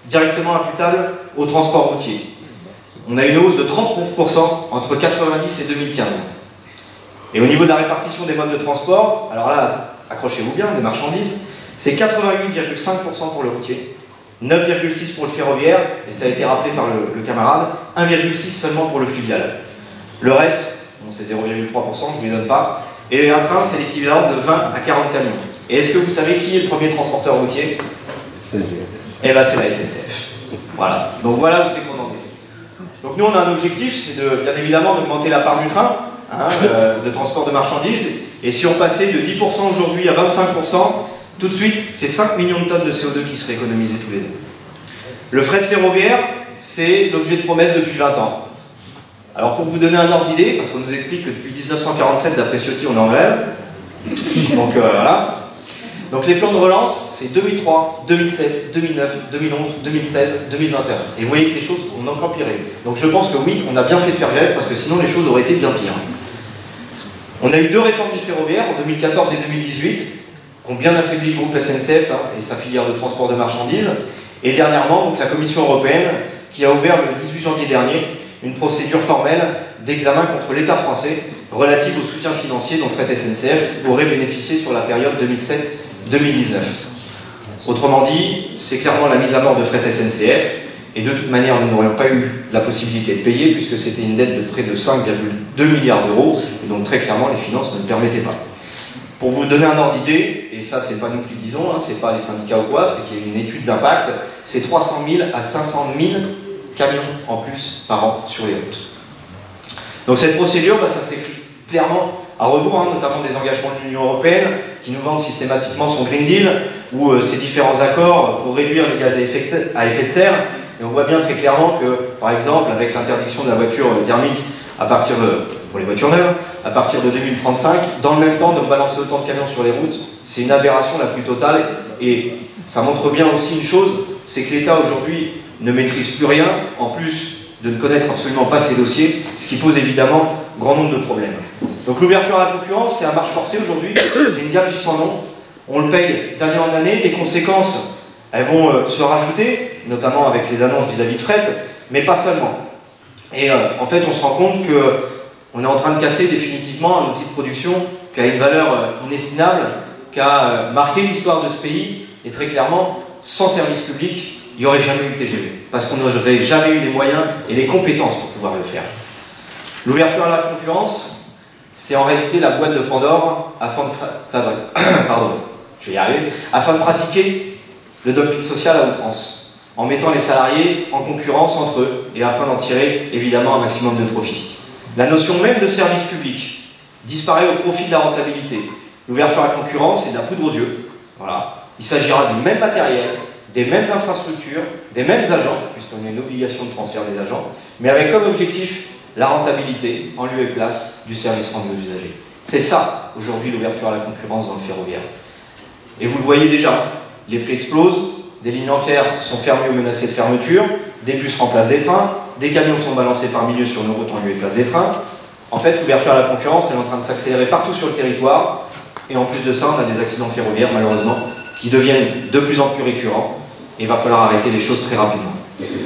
directement imputable au transport routier. On a une hausse de 39% entre 1990 et 2015. Et au niveau de la répartition des modes de transport, alors là, accrochez-vous bien, des marchandises, c'est 88,5% pour le routier, 9,6% pour le ferroviaire, et ça a été rappelé par le camarade, 1,6% seulement pour le fluvial. Le reste, bon, c'est 0,3%, je ne vous les donne pas, et un train, c'est l'équivalent de 20 à 40 camions. Et est-ce que vous savez qui est le premier transporteur routier? Eh bien, c'est la SNCF. Voilà. Donc voilà où c'est qu'on en est. Donc nous, on a un objectif, c'est de, bien évidemment d'augmenter la part du train, de transport de marchandises. Et si on passait de 10% aujourd'hui à 25%, tout de suite, c'est 5 millions de tonnes de CO2 qui seraient économisées tous les ans. Le fret ferroviaire, c'est l'objet de promesses depuis 20 ans. Alors pour vous donner un ordre d'idée, parce qu'on nous explique que depuis 1947, d'après Ciotti, on est en grève. Donc voilà. Donc les plans de relance, c'est 2003, 2007, 2009, 2011, 2016, 2021. Et vous voyez que les choses ont encore empiré. Donc je pense que oui, on a bien fait de faire grève, parce que sinon les choses auraient été bien pires. On a eu 2 réformes du ferroviaire, en 2014 et 2018, qui ont bien affaibli le groupe SNCF et sa filière de transport de marchandises. Et dernièrement, donc, la Commission européenne, qui a ouvert le 18 janvier dernier une procédure formelle d'examen contre l'État français relative au soutien financier dont Fret SNCF aurait bénéficié sur la période 2007-2019. Autrement dit, c'est clairement la mise à mort de Fret SNCF, et de toute manière, nous n'aurions pas eu la possibilité de payer, puisque c'était une dette de près de 5,2 milliards d'euros, et donc très clairement, les finances ne le permettaient pas. Pour vous donner un ordre d'idée, et ça c'est pas nous qui le disons, c'est pas les syndicats ou quoi, c'est qu'il y a une étude d'impact, c'est 300 000 à 500 000 camions en plus par an sur les routes. Donc cette procédure, ça s'écrit clairement à rebours, notamment des engagements de l'Union européenne, qui nous vendent systématiquement son Green Deal, ou ses différents accords pour réduire les gaz à effet de serre. Et on voit bien très clairement que, par exemple, avec l'interdiction de la voiture thermique pour les voitures neuves, à partir de 2035, dans le même temps, de balancer autant de camions sur les routes, c'est une aberration la plus totale. Et ça montre bien aussi une chose, c'est que l'État aujourd'hui ne maîtrise plus rien, en plus de ne connaître absolument pas ses dossiers, ce qui pose évidemment grand nombre de problèmes. Donc l'ouverture à la concurrence, c'est à marche forcée aujourd'hui, c'est une gabegie sans nom, on le paye d'année en année, les conséquences, elles vont se rajouter, notamment avec les annonces vis-à-vis de fret, mais pas seulement. Et en fait, on se rend compte qu'on est en train de casser définitivement un outil de production qui a une valeur inestimable, qui a marqué l'histoire de ce pays, et très clairement, sans service public, il n'y aurait jamais eu TGV, parce qu'on n'aurait jamais eu les moyens et les compétences pour pouvoir le faire. L'ouverture à la concurrence, c'est en réalité la boîte de Pandore afin de pratiquer le dumping social à outrance, en mettant les salariés en concurrence entre eux et afin d'en tirer évidemment un maximum de profit. La notion même de service public disparaît au profit de la rentabilité. L'ouverture à la concurrence, c'est de la poudre aux yeux. Voilà. Il s'agira du même matériel, des mêmes infrastructures, des mêmes agents, puisqu'on a une obligation de transfert des agents, mais avec comme objectif la rentabilité en lieu et place du service rendu aux usagers. C'est ça, aujourd'hui, l'ouverture à la concurrence dans le ferroviaire. Et vous le voyez déjà, les prix explosent, des lignes entières sont fermées ou menacées de fermeture, des bus remplacent des trains, des camions sont balancés par milieu sur nos routes en lieu et place des trains. En fait, l'ouverture à la concurrence est en train de s'accélérer partout sur le territoire, et en plus de ça, on a des accidents ferroviaires, malheureusement, qui deviennent de plus en plus récurrents, et il va falloir arrêter les choses très rapidement.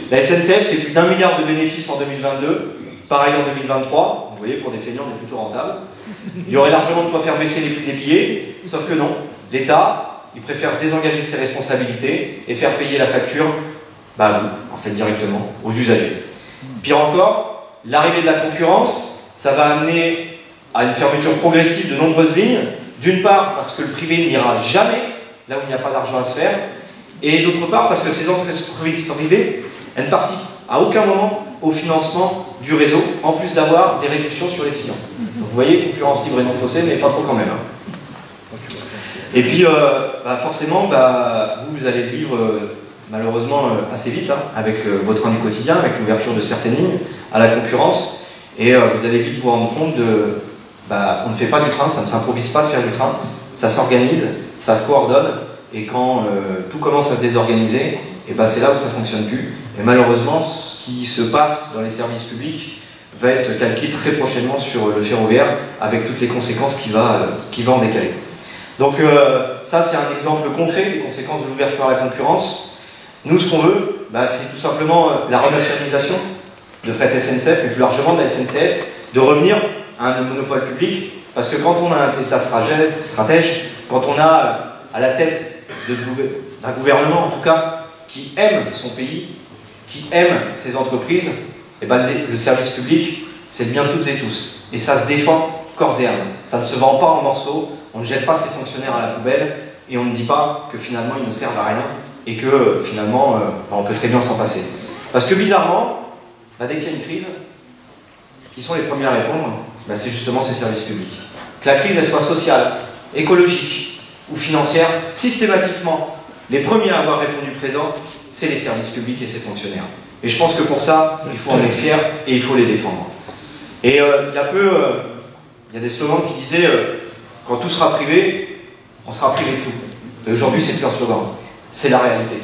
La SNCF, c'est plus d'1 milliard de bénéfices en 2022, pareil en 2023, vous voyez, pour des feignants, on est plutôt rentable. Il y aurait largement de quoi faire baisser les prix des billets, sauf que non. L'État, il préfère désengager de ses responsabilités et faire payer la facture, bah vous, en fait, directement, aux usagers. Pire encore, l'arrivée de la concurrence, ça va amener à une fermeture progressive de nombreuses lignes, d'une part parce que le privé n'ira jamais là où il n'y a pas d'argent à se faire, et d'autre part parce que ces entreprises privées, elles ne participent à aucun moment au financement du réseau, en plus d'avoir des réductions sur les sillons. Donc vous voyez, concurrence libre et non faussée, mais pas trop quand même. Et puis, forcément, vous allez le vivre malheureusement assez vite, avec votre train du quotidien, avec l'ouverture de certaines lignes à la concurrence, et vous allez vite vous rendre compte de... on ne fait pas du train, ça ne s'improvise pas de faire du train, ça s'organise, ça se coordonne, et quand tout commence à se désorganiser, et c'est là où ça ne fonctionne plus. Et malheureusement, ce qui se passe dans les services publics va être calqué très prochainement sur le ferroviaire, avec toutes les conséquences qui va en décaler. Donc ça, c'est un exemple concret des conséquences de l'ouverture à la concurrence. Nous, ce qu'on veut, c'est tout simplement la renationalisation de Fret SNCF, mais plus largement de la SNCF, de revenir à un monopole public, parce que quand on a un État stratège, quand on a à la tête d'un gouvernement, en tout cas, qui aime son pays, qui aime ses entreprises, et le service public, c'est le bien de toutes et tous. Et ça se défend corps et âme. Ça ne se vend pas en morceaux, on ne jette pas ses fonctionnaires à la poubelle, et on ne dit pas que finalement ils ne servent à rien, et que finalement on peut très bien s'en passer. Parce que bizarrement, dès qu'il y a une crise, qui sont les premiers à répondre, c'est justement ces services publics. Que la crise elle soit sociale, écologique ou financière, systématiquement, les premiers à avoir répondu présent, c'est les services publics et ses fonctionnaires. Et je pense que pour ça, il faut en être fier et il faut les défendre. Et il y a des slogans qui disaient quand tout sera privé, on sera privé de tout. Et aujourd'hui, c'est plus un slogan, c'est la réalité.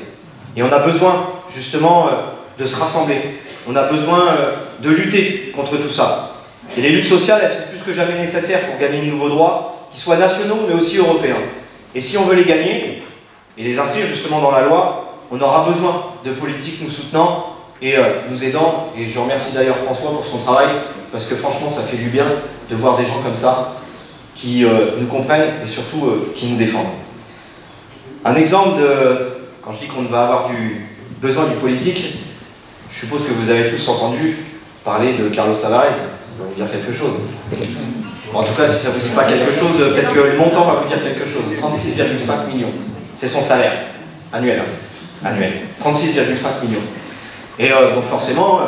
Et on a besoin, justement, de se rassembler. On a besoin de lutter contre tout ça. Et les luttes sociales, elles sont plus que jamais nécessaires pour gagner de nouveaux droits, qui soient nationaux, mais aussi européens. Et si on veut les gagner, et les inscrire justement dans la loi, on aura besoin de politiques nous soutenant et nous aidant. Et je remercie d'ailleurs François pour son travail, parce que franchement, ça fait du bien de voir des gens comme ça, qui nous comprennent et surtout qui nous défendent. Un exemple quand je dis qu'on va avoir besoin du politique, je suppose que vous avez tous entendu parler de Carlos Tavares, ça va vous dire quelque chose. Bon, en tout cas, si ça ne vous dit pas quelque chose, peut-être que le montant va vous dire quelque chose. 36,5 millions, c'est son salaire annuel. 36,5 millions. Et donc forcément,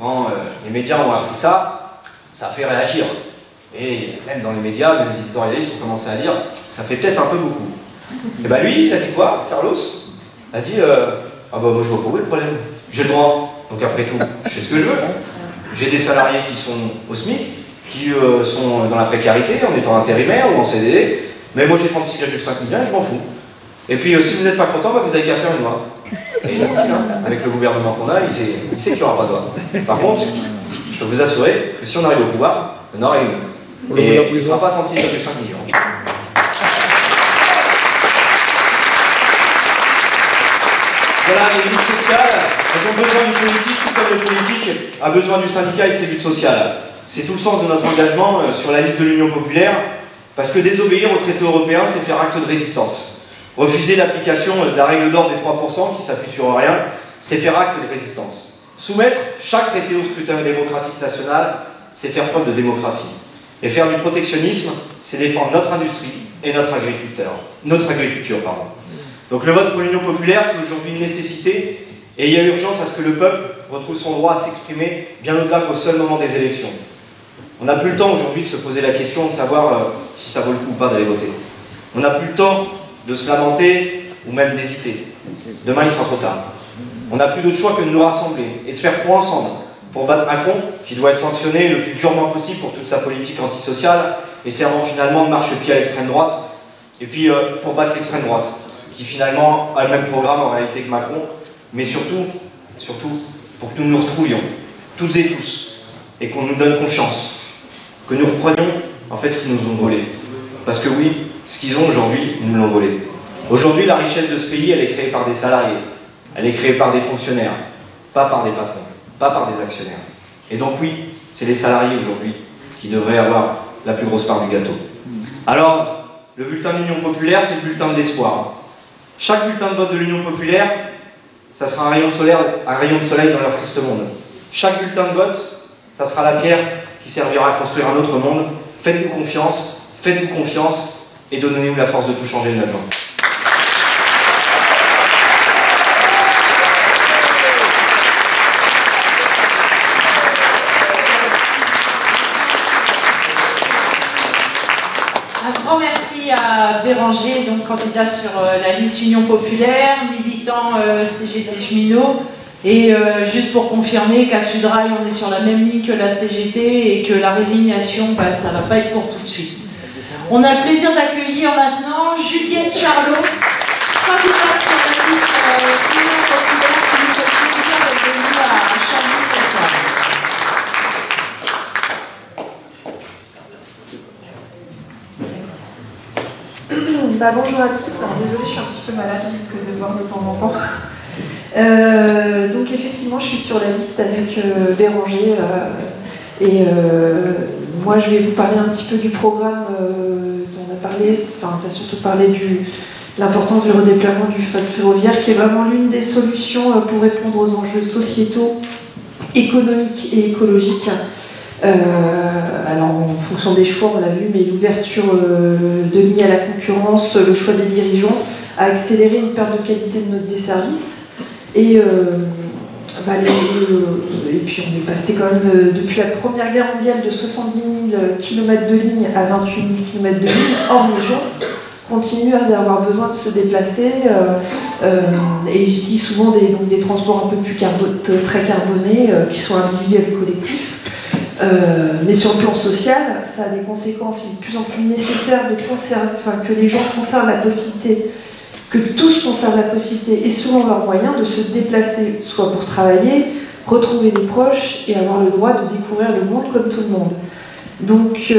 quand les médias ont appris ça, ça a fait réagir. Et même dans les médias, les éditorialistes ont commencé à dire ça fait peut-être un peu beaucoup. Et lui, il a dit quoi, Carlos? Il a dit moi je vois pas où est le problème. J'ai le droit. Donc après tout, je fais ce que je veux. J'ai des salariés qui sont au SMIC, qui sont dans la précarité, en étant intérimaire ou en CDD. Mais moi j'ai 36,5 millions, je m'en fous. Et puis si vous n'êtes pas content, vous avez qu'à faire une loi. Et avec le gouvernement qu'on a, il sait qu'il n'y aura pas de loi. Par contre, je peux vous assurer que si on arrive au pouvoir, on aura une. Et il ne sera pas 36,5 millions. Voilà, les luttes sociales, elles ont besoin du politique, tout comme le politique a besoin du syndicat avec ses luttes sociales. C'est tout le sens de notre engagement sur la liste de l'Union populaire, parce que désobéir au traité européen, c'est faire acte de résistance. Refuser l'application de la règle d'or des 3% qui s'appuie sur rien, c'est faire acte de résistance. Soumettre chaque traité au scrutin démocratique national, c'est faire preuve de démocratie. Et faire du protectionnisme, c'est défendre notre industrie et notre agriculture. Donc le vote pour l'Union populaire, c'est aujourd'hui une nécessité, et il y a urgence à ce que le peuple retrouve son droit à s'exprimer bien au-delà qu'au seul moment des élections. On n'a plus le temps aujourd'hui de se poser la question de savoir si ça vaut le coup ou pas d'aller voter. On n'a plus le temps de se lamenter ou même d'hésiter. Demain, il sera trop tard. On n'a plus d'autre choix que de nous rassembler et de faire front ensemble pour battre Macron, qui doit être sanctionné le plus durement possible pour toute sa politique antisociale et servant finalement de marchepied à l'extrême droite, et puis pour battre l'extrême droite, qui finalement a le même programme en réalité que Macron, mais surtout pour que nous nous retrouvions, toutes et tous, et qu'on nous donne confiance, que nous reprenions en fait ce qu'ils nous ont volé. Parce que oui, ce qu'ils ont aujourd'hui, ils nous l'ont volé. Aujourd'hui, la richesse de ce pays, elle est créée par des salariés, elle est créée par des fonctionnaires, pas par des patrons, pas par des actionnaires. Et donc oui, c'est les salariés aujourd'hui qui devraient avoir la plus grosse part du gâteau. Alors, le bulletin de l'Union populaire, c'est le bulletin de l'espoir. Chaque bulletin de vote de l'Union populaire, ça sera un rayon de soleil dans leur triste monde. Chaque bulletin de vote, ça sera la pierre qui servira à construire un autre monde. Faites-nous confiance et donnez-nous la force de tout changer de notre jour. Un grand merci à Béranger, donc candidat sur la liste Union populaire, militant CGT cheminot. Et juste pour confirmer qu'à Sudrail, on est sur la même ligne que la CGT et que la résignation, bah, ça ne va pas être pour tout de suite. On a le plaisir d'accueillir maintenant Juliette Charlot, candidate sur la liste Union populaire, qui nous fait plaisir d'être venue à Chambly ce soir. Bonjour à tous, alors désolée, je suis un petit peu malade, je risque de boire de temps en temps. Donc effectivement, je suis sur la liste avec Béranger moi je vais vous parler un petit peu du programme dont on a parlé, enfin tu as surtout parlé de l'importance du redéploiement du fret ferroviaire qui est vraiment l'une des solutions pour répondre aux enjeux sociétaux, économiques et écologiques. Alors en fonction des choix, on l'a vu, mais l'ouverture de lignes à la concurrence, le choix des dirigeants a accéléré une perte de qualité de notre desservice. Et puis on est passé quand même depuis la Première Guerre mondiale de 70 000 km de ligne à 28 000 km de ligne hors région, continue à avoir besoin de se déplacer et j'utilise souvent des transports un peu plus très carbonés qui sont individuels ou collectifs. Mais sur le plan social, ça a des conséquences. Il est de plus en plus nécessaire que les gens conservent la possibilité, que tous conservent la possibilité et souvent leurs moyens de se déplacer, soit pour travailler, retrouver des proches et avoir le droit de découvrir le monde comme tout le monde. Donc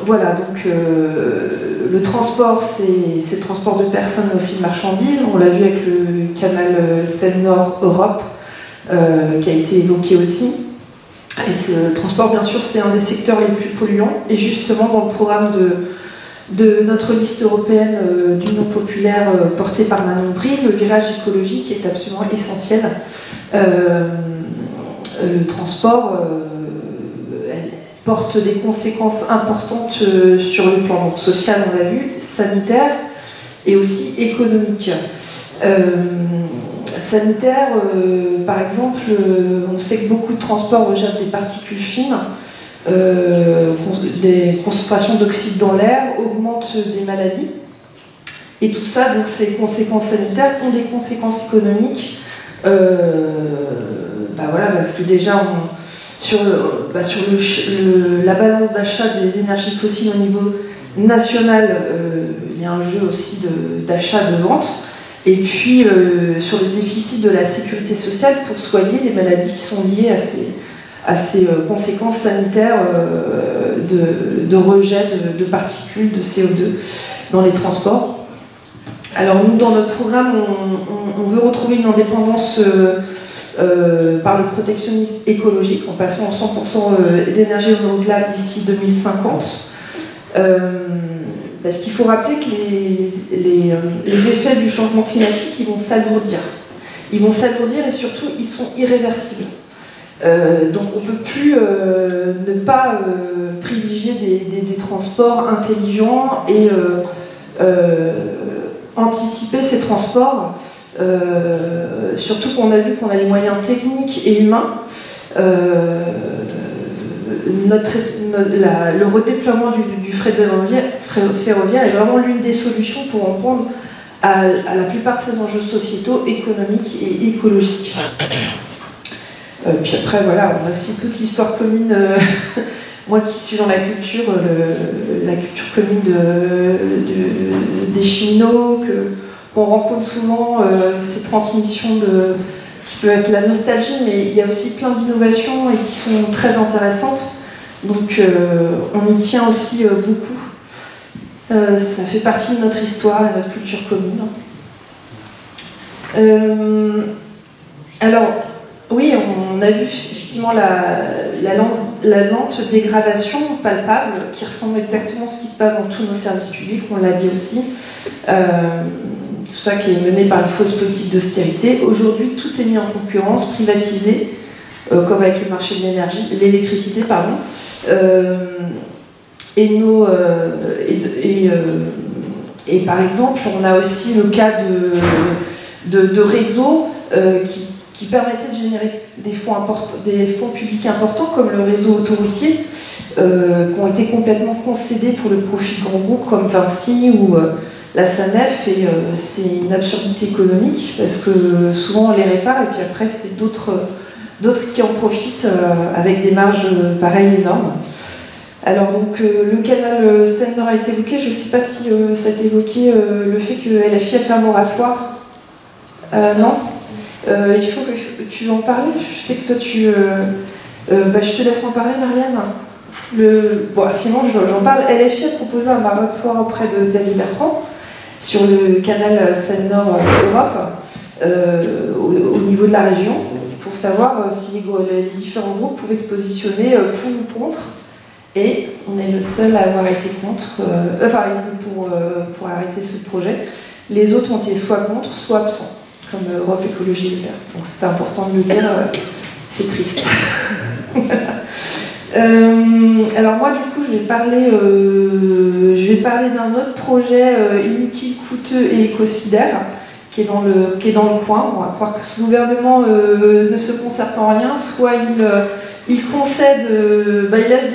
voilà, le transport, c'est le transport de personnes mais aussi de marchandises. On l'a vu avec le canal Seine-Nord Europe qui a été évoqué aussi. Et ce transport, bien sûr, c'est un des secteurs les plus polluants. Et justement, dans le programme de notre liste européenne d'Union populaire portée par Manon Bril, le virage écologique est absolument essentiel. Le transport porte des conséquences importantes sur le plan social, on l'a vu, sanitaire et aussi économique. Sanitaire, par exemple, on sait que beaucoup de transports rejettent des particules fines, des concentrations d'oxyde dans l'air, augmentent des maladies. Et tout ça, donc ces conséquences sanitaires ont des conséquences économiques. Parce que déjà, sur la balance d'achat des énergies fossiles au niveau national, il y a un jeu aussi d'achat, de vente. Et puis sur le déficit de la sécurité sociale pour soigner les maladies qui sont liées à ces conséquences sanitaires de rejet de particules de CO2 dans les transports. Alors nous, dans notre programme, on veut retrouver une indépendance par le protectionnisme écologique en passant en 100% d'énergie renouvelable d'ici 2050. Parce qu'il faut rappeler que les effets du changement climatique, ils vont s'alourdir. Ils vont s'alourdir et surtout, ils sont irréversibles. Donc on ne peut plus ne pas privilégier des transports intelligents et anticiper ces transports, surtout qu'on a vu qu'on a les moyens techniques et humains. Le redéploiement du fret ferroviaire est vraiment l'une des solutions pour répondre à la plupart de ces enjeux sociétaux, économiques et écologiques. Puis après, voilà, on a aussi toute l'histoire commune, moi qui suis dans la culture commune des cheminots, qu'on rencontre souvent, ces transmissions qui peut être la nostalgie, mais il y a aussi plein d'innovations et qui sont très intéressantes. Donc on y tient aussi beaucoup. Ça fait partie de notre histoire et de notre culture commune. Alors, oui, on on a vu effectivement la lente dégradation palpable qui ressemble exactement à ce qui se passe dans tous nos services publics, on l'a dit aussi. Tout ça qui est mené par une fausse politique d'austérité. Aujourd'hui, tout est mis en concurrence, privatisé, comme avec le marché de l'électricité, pardon. Et par exemple, on a aussi le cas de réseaux qui permettaient de générer des fonds publics importants, comme le réseau autoroutier, qui ont été complètement concédés pour le profit de grands groupes comme Vinci ou la SANEF, et c'est une absurdité économique, parce que souvent on les répare, et puis après c'est d'autres qui en profitent avec des marges pareilles énormes. Alors donc le canal Seine-Nord a été évoqué, je ne sais pas si ça a été évoqué le fait que LFI a fait un moratoire. Non, il faut que tu en parles. Je sais que toi je te laisse en parler, Marianne. Bon, sinon j'en parle. LFI a proposé un moratoire auprès de Xavier Bertrand sur le canal Seine-Nord Europe au niveau de la région, pour savoir si les différents groupes pouvaient se positionner pour ou contre. Et on est le seul à avoir été contre, pour arrêter ce projet. Les autres ont été soit contre, soit absents, comme Europe Écologie Les Verts. Donc c'est important de le dire, c'est triste. Alors moi du coup je vais parler d'un autre projet inutile, coûteux et écocidaire qui est dans le coin. On va croire que ce gouvernement ne se concerte en rien, soit il concède, il lâche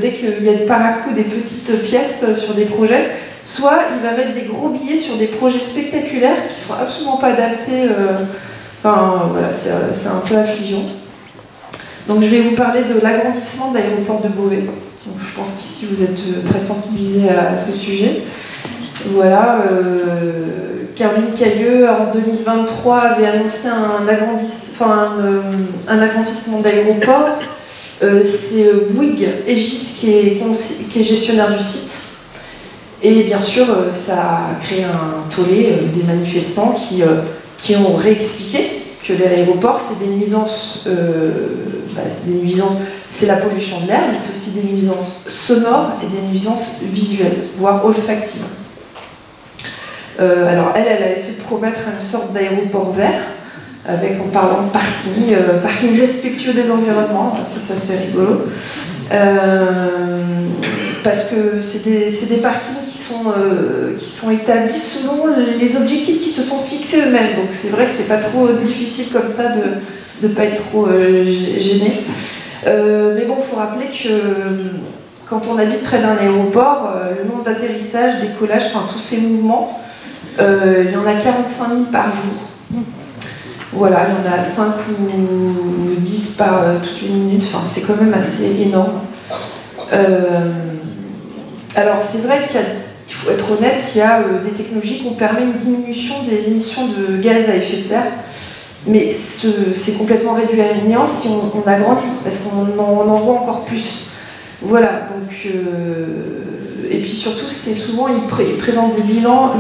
dès qu'il y a par à coup des petites pièces sur des projets, soit il va mettre des gros billets sur des projets spectaculaires qui ne sont absolument pas adaptés. Voilà, c'est un peu affligeant. Donc je vais vous parler de l'agrandissement de l'aéroport de Beauvais. Donc, je pense qu'ici vous êtes très sensibilisés à ce sujet. Voilà, Caroline Cayeux en 2023 avait annoncé un agrandissement d'aéroport. C'est Bouygues Aegis qui est gestionnaire du site. Et bien sûr, ça a créé un tollé des manifestants qui ont réexpliqué que l'aéroport, c'est des nuisances, c'est la pollution de l'air, mais c'est aussi des nuisances sonores et des nuisances visuelles, voire olfactives. Alors elle a essayé de promettre une sorte d'aéroport vert, en parlant de parking respectueux des environnements, ça c'est rigolo. Parce que c'est des parkings qui sont établis selon les objectifs qui se sont fixés eux-mêmes. Donc c'est vrai que c'est pas trop difficile comme ça de pas être trop gêné. Mais bon, il faut rappeler que quand on habite près d'un aéroport, le nombre d'atterrissages, décollages, tous ces mouvements, il y en a 45 000 par jour. Voilà, il y en a 5 ou 10 par toutes les minutes. C'est quand même assez énorme. Alors c'est vrai qu'il faut être honnête, il y a des technologies qui ont permis une diminution des émissions de gaz à effet de serre, mais c'est complètement réduit à néant si on agrandit, parce qu'on en voit encore plus. Voilà, donc et puis surtout c'est souvent ils présentent des bilans,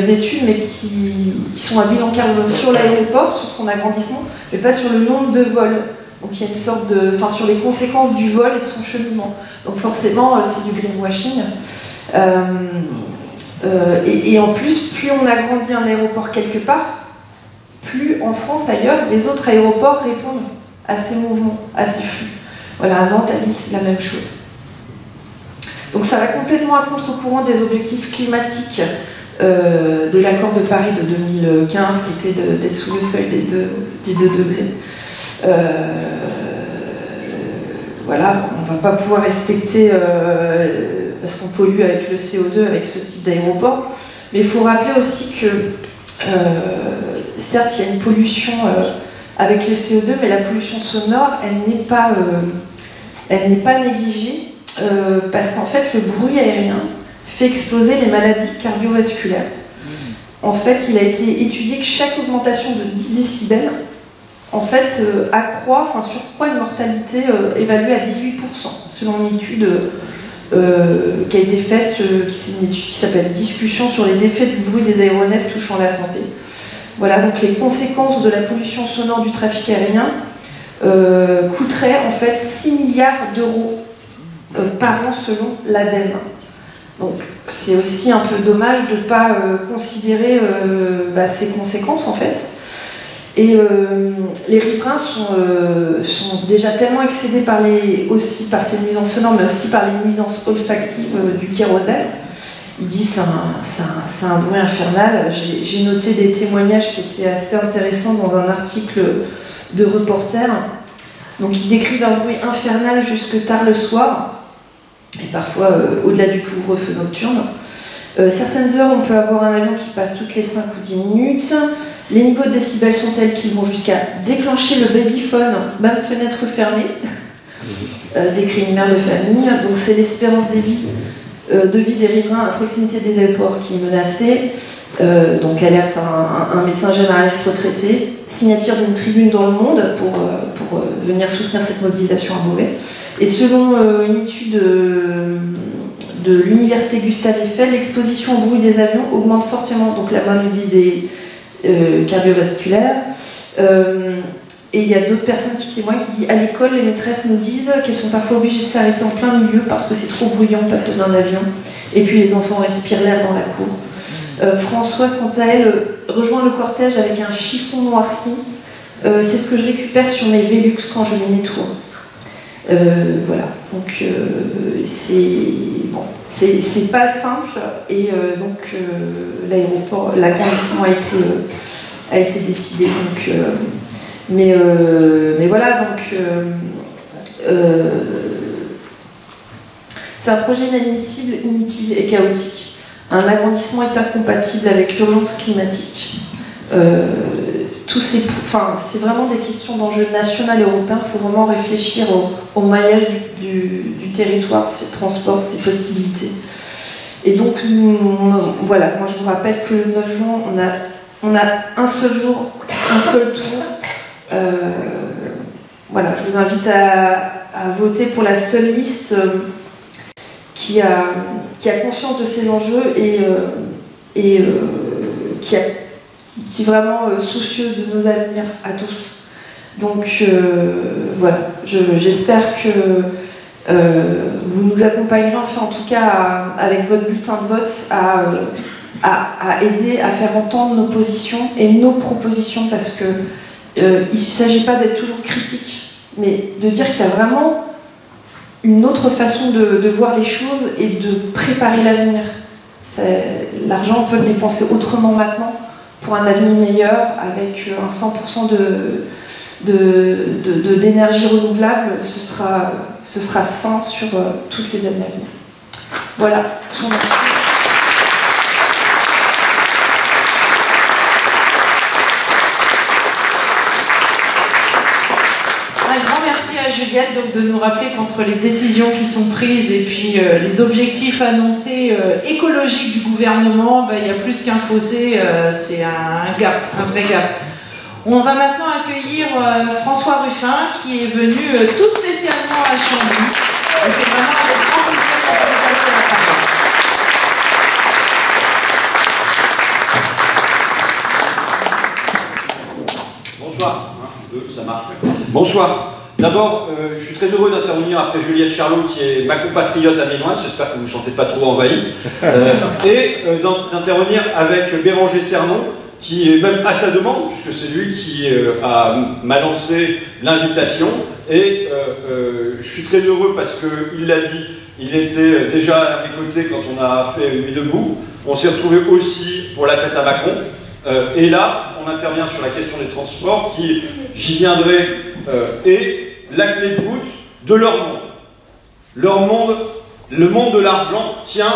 d'études, mais qui sont un bilan carbone sur l'aéroport, sur son agrandissement, mais pas sur le nombre de vols. Donc il y a une sorte sur les conséquences du vol et de son cheminement. Donc forcément, c'est du greenwashing. Et en plus, plus on agrandit un aéroport quelque part, plus en France, ailleurs, les autres aéroports répondent à ces mouvements, à ces flux. Voilà, à Nantes, à Nice, c'est la même chose. Donc ça va complètement à contre-courant des objectifs climatiques de l'accord de Paris de 2015, qui était d'être sous le seuil des 2 degrés. Voilà, on ne va pas pouvoir respecter parce qu'on pollue avec le CO2 avec ce type d'aéroport, mais il faut rappeler aussi que certes il y a une pollution avec le CO2, mais la pollution sonore elle n'est pas négligée parce qu'en fait le bruit aérien fait exploser les maladies cardiovasculaires. En fait, il a été étudié que chaque augmentation de 10 décibels surcroît une mortalité évaluée à 18%, selon une étude qui a été faite, c'est une étude qui s'appelle Discussion sur les effets du bruit des aéronefs touchant la santé. Voilà, donc les conséquences de la pollution sonore du trafic aérien coûterait en fait 6 milliards d'euros par an selon l'ADEME. Donc c'est aussi un peu dommage de ne pas considérer ces conséquences en fait. Et les riverains sont déjà tellement excédés aussi par ces nuisances sonores, mais aussi par les nuisances olfactives du kérosène. Ils disent c'est un bruit infernal. J'ai noté des témoignages qui étaient assez intéressants dans un article de Reporter. Donc ils décrivent un bruit infernal jusque tard le soir, et parfois au-delà du couvre-feu nocturne. Certaines heures, on peut avoir un avion qui passe toutes les 5 ou 10 minutes. Les niveaux de décibels sont tels qu'ils vont jusqu'à déclencher le babyphone, même fenêtre fermée, décrit une mère de famille. Donc c'est l'espérance de vie des riverains à proximité des aéroports qui est menacée. Donc alerte un médecin généraliste retraité, signature d'une tribune dans le monde pour venir soutenir cette mobilisation à Beauvais. Et selon une étude de l'université Gustave Eiffel, l'exposition au bruit des avions augmente fortement donc la maladie des cardiovasculaires. Et il y a d'autres personnes qui témoignent qui disent à l'école, les maîtresses nous disent qu'elles sont parfois obligées de s'arrêter en plein milieu parce que c'est trop bruyant de passer d'un avion. Et puis les enfants respirent l'air dans la cour. Françoise, quant à elle, rejoint le cortège avec un chiffon noirci. C'est ce que je récupère sur mes Velux quand je les nettoie. Voilà, donc c'est pas simple et donc l'agrandissement a été décidé. Donc, mais voilà, donc c'est un projet inadmissible, inutile et chaotique. Un agrandissement est incompatible avec l'urgence climatique. C'est vraiment des questions d'enjeu national et européen. Il faut vraiment réfléchir au maillage du territoire, ses transports, ses possibilités. Et donc, voilà, moi je vous rappelle que le 9 juin, on a un seul jour, un seul tour. Voilà, je vous invite à voter pour la seule liste qui a conscience de ces enjeux et qui est vraiment soucieux de nos avenirs à tous. Donc voilà, j'espère que vous nous accompagnerez, enfin en tout cas avec votre bulletin de vote, à aider à faire entendre nos positions et nos propositions, parce que il ne s'agit pas d'être toujours critique, mais de dire qu'il y a vraiment une autre façon de voir les choses et de préparer l'avenir. L'argent, on peut le dépenser autrement maintenant pour un avenir meilleur, avec un 100% d'énergie renouvelable. Ce sera sain sur toutes les années à venir. Voilà, je vous remercie. Un grand merci à Juliette donc, de nous rappeler qu'entre les décisions qui sont prises et puis les objectifs annoncés écologiques du gouvernement, il y a plus qu'un fossé, c'est un gap, un vrai gap. On va maintenant accueillir François Ruffin qui est venu tout spécialement à Chambly. C'est vraiment avec grand plaisir qu'on peut passer la parole. Bonsoir. Ça marche. Bonsoir. D'abord, je suis très heureux d'intervenir après Juliette Charlot, qui est ma compatriote amiénoise, j'espère que vous ne vous sentez pas trop envahi, et d'intervenir avec Béranger Cernon, qui est même à sa demande, puisque c'est lui qui m'a lancé l'invitation, et je suis très heureux parce qu'il l'a dit, il était déjà à mes côtés quand on a fait Nuit debout, on s'est retrouvés aussi pour la fête à Macron, et là, on intervient sur la question des transports, qui, j'y viendrai, est la clé de voûte de leur monde. Leur monde, le monde de l'argent, tient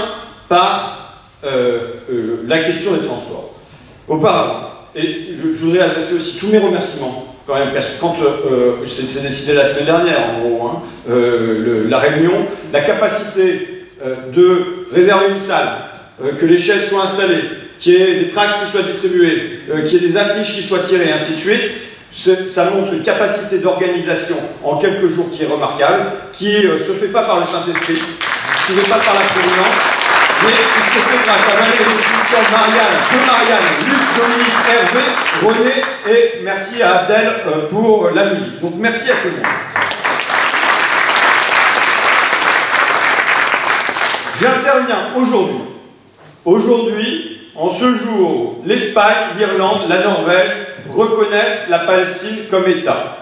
par la question des transports. Auparavant, et je voudrais adresser aussi tous mes remerciements, quand même, parce que quand c'est décidé la semaine dernière, en gros, hein, la réunion, la capacité de réserver une salle, que les chaises soient installées, qu'il y ait des tracts qui soient distribués, qu'il y ait des affiches qui soient tirées, et ainsi de suite, ça montre une capacité d'organisation en quelques jours qui est remarquable, qui ne se fait pas par le Saint-Esprit, qui ne se fait pas par la Providence, Mais il se fait grâce à Valérie, Christian, Marianne, Luc, Dominique, Hervé, René et merci à Abdel pour la musique. Donc merci à tout le monde. J'interviens aujourd'hui. Aujourd'hui, en ce jour, l'Espagne, l'Irlande, la Norvège reconnaissent la Palestine comme État.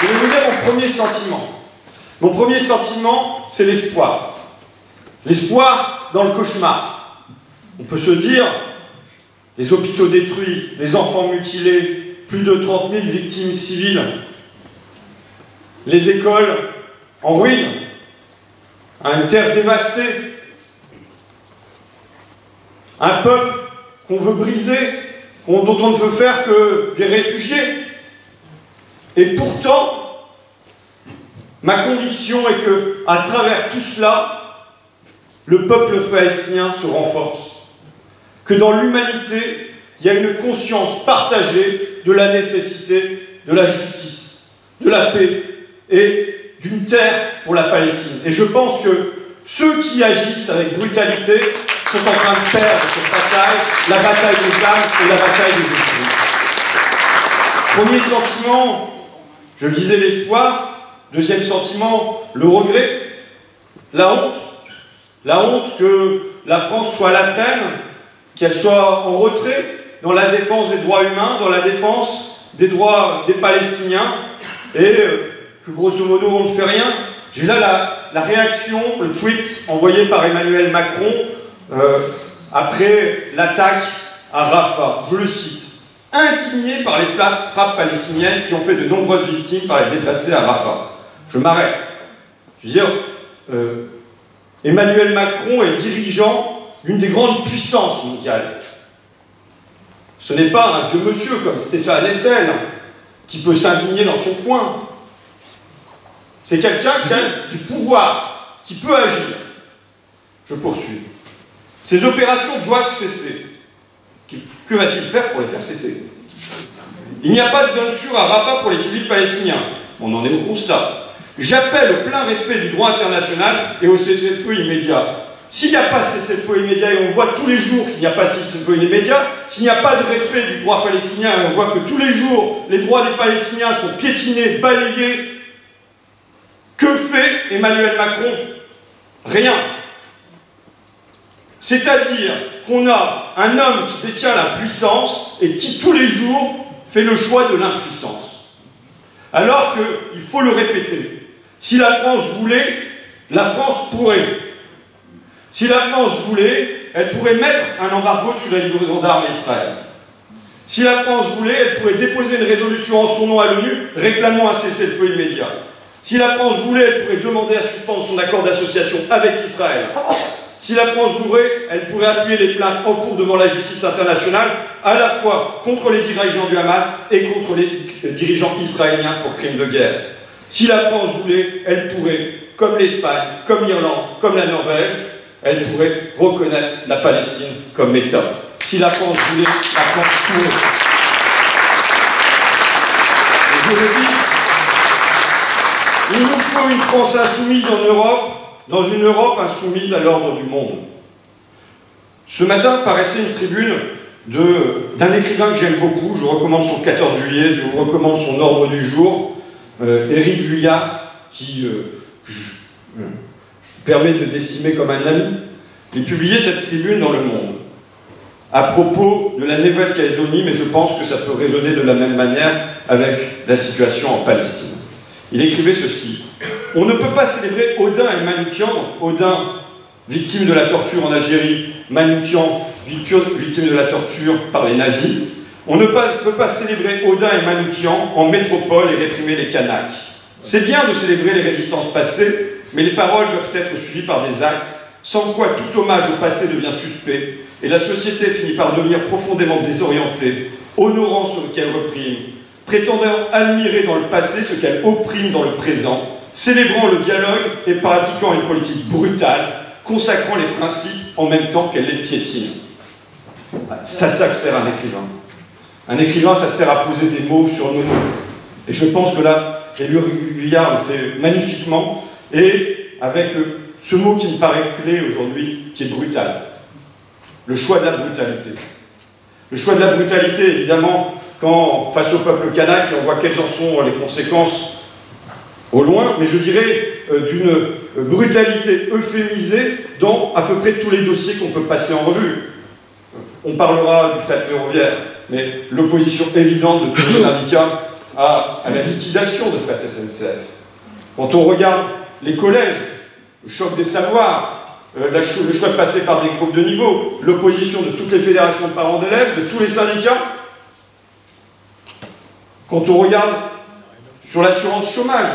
Je vais vous dire mon premier sentiment. Mon premier sentiment, c'est l'espoir. L'espoir dans le cauchemar. On peut se dire, les hôpitaux détruits, les enfants mutilés, plus de 30 000 victimes civiles, les écoles en ruine, une terre dévastée, un peuple qu'on veut briser, dont on ne veut faire que des réfugiés. Et pourtant, ma conviction est que, à travers tout cela, le peuple palestinien se renforce. Que dans l'humanité, il y a une conscience partagée de la nécessité de la justice, de la paix et d'une terre pour la Palestine. Et je pense que ceux qui agissent avec brutalité sont en train de perdre cette bataille, la bataille des âmes et la bataille des esprits. Premier sentiment, je disais l'espoir. Deuxième sentiment, le regret, la honte. La honte que la France soit à la traîne, qu'elle soit en retrait dans la défense des droits humains, dans la défense des droits des Palestiniens, et que grosso modo on ne fait rien. J'ai là la réaction, le tweet envoyé par Emmanuel Macron après l'attaque à Rafah. Je le cite. Indigné par les frappes palestiniennes qui ont fait de nombreuses victimes par les déplacés à Rafah. Je m'arrête. Je veux dire, Emmanuel Macron est dirigeant d'une des grandes puissances mondiales. Ce n'est pas un vieux monsieur comme c'était ça à l'aisselle qui peut s'indigner dans son coin. C'est quelqu'un qui a du pouvoir, qui peut agir. Je poursuis. Ces opérations doivent cesser. Que va-t-il faire pour les faire cesser? Il n'y a pas de zone sûre à Rafah pour les civils palestiniens. On en est au constat. J'appelle au plein respect du droit international et au cessez-le-feu immédiat. S'il n'y a pas de cessez-le-feu immédiat, et on voit tous les jours qu'il n'y a pas de cessez-le-feu immédiat, s'il n'y a pas de respect du droit palestinien, et on voit que tous les jours les droits des Palestiniens sont piétinés, balayés, que fait Emmanuel Macron? Rien. C'est-à-dire qu'on a un homme qui détient la puissance et qui tous les jours fait le choix de l'impuissance. Alors qu'il faut le répéter. Si la France voulait, la France pourrait. Si la France voulait, elle pourrait mettre un embargo sur la livraison d'armes à Israël. Si la France voulait, elle pourrait déposer une résolution en son nom à l'ONU réclamant un cessez-le-feu immédiat. Si la France voulait, elle pourrait demander à suspendre son accord d'association avec Israël. Si la France voulait, elle pourrait appuyer les plaintes en cours devant la justice internationale, à la fois contre les dirigeants du Hamas et contre les dirigeants israéliens pour crimes de guerre. Si la France voulait, elle pourrait, comme l'Espagne, comme l'Irlande, comme la Norvège, elle pourrait reconnaître la Palestine comme État. Si la France voulait, la France pourrait. Et je le dis, il nous faut une France insoumise en Europe, dans une Europe insoumise à l'ordre du monde. Ce matin paraissait une tribune d'un écrivain que j'aime beaucoup, je vous recommande son 14 juillet, je vous recommande son ordre du jour, Éric Vuillard, qui je permets de d'estimer comme un ami. Il publiait cette tribune dans Le Monde, à propos de la Nouvelle-Calédonie, mais je pense que ça peut résonner de la même manière avec la situation en Palestine. Il écrivait ceci. On ne peut pas célébrer Odin et Manouchian, Odin, victime de la torture en Algérie, Manouchian, victime de la torture par les nazis. On ne peut pas célébrer Odin et Manouchian en métropole et réprimer les Kanaks. C'est bien de célébrer les résistances passées, mais les paroles doivent être suivies par des actes, sans quoi tout hommage au passé devient suspect, et la société finit par devenir profondément désorientée, honorant ce qu'elle reprime, prétendant admirer dans le passé ce qu'elle opprime dans le présent, célébrant le dialogue et pratiquant une politique brutale, consacrant les principes en même temps qu'elle les piétine. C'est à ça que sert un écrivain. Un écrivain, ça sert à poser des mots sur nos mots. Et je pense que là, et Vuillard le fait magnifiquement, et avec ce mot qui me paraît clé aujourd'hui, qui est brutal. Le choix de la brutalité. Le choix de la brutalité, évidemment, quand, face au peuple kanak, on voit quelles en sont les conséquences au loin, mais je dirais d'une brutalité euphémisée dans à peu près tous les dossiers qu'on peut passer en revue. On parlera du fret ferroviaire, mais l'opposition évidente de tous les syndicats à la liquidation de Fret SNCF. Quand on regarde les collèges, le choc des savoirs, le choix de passer par des groupes de niveau, l'opposition de toutes les fédérations de parents d'élèves, de tous les syndicats. Quand on regarde sur l'assurance chômage,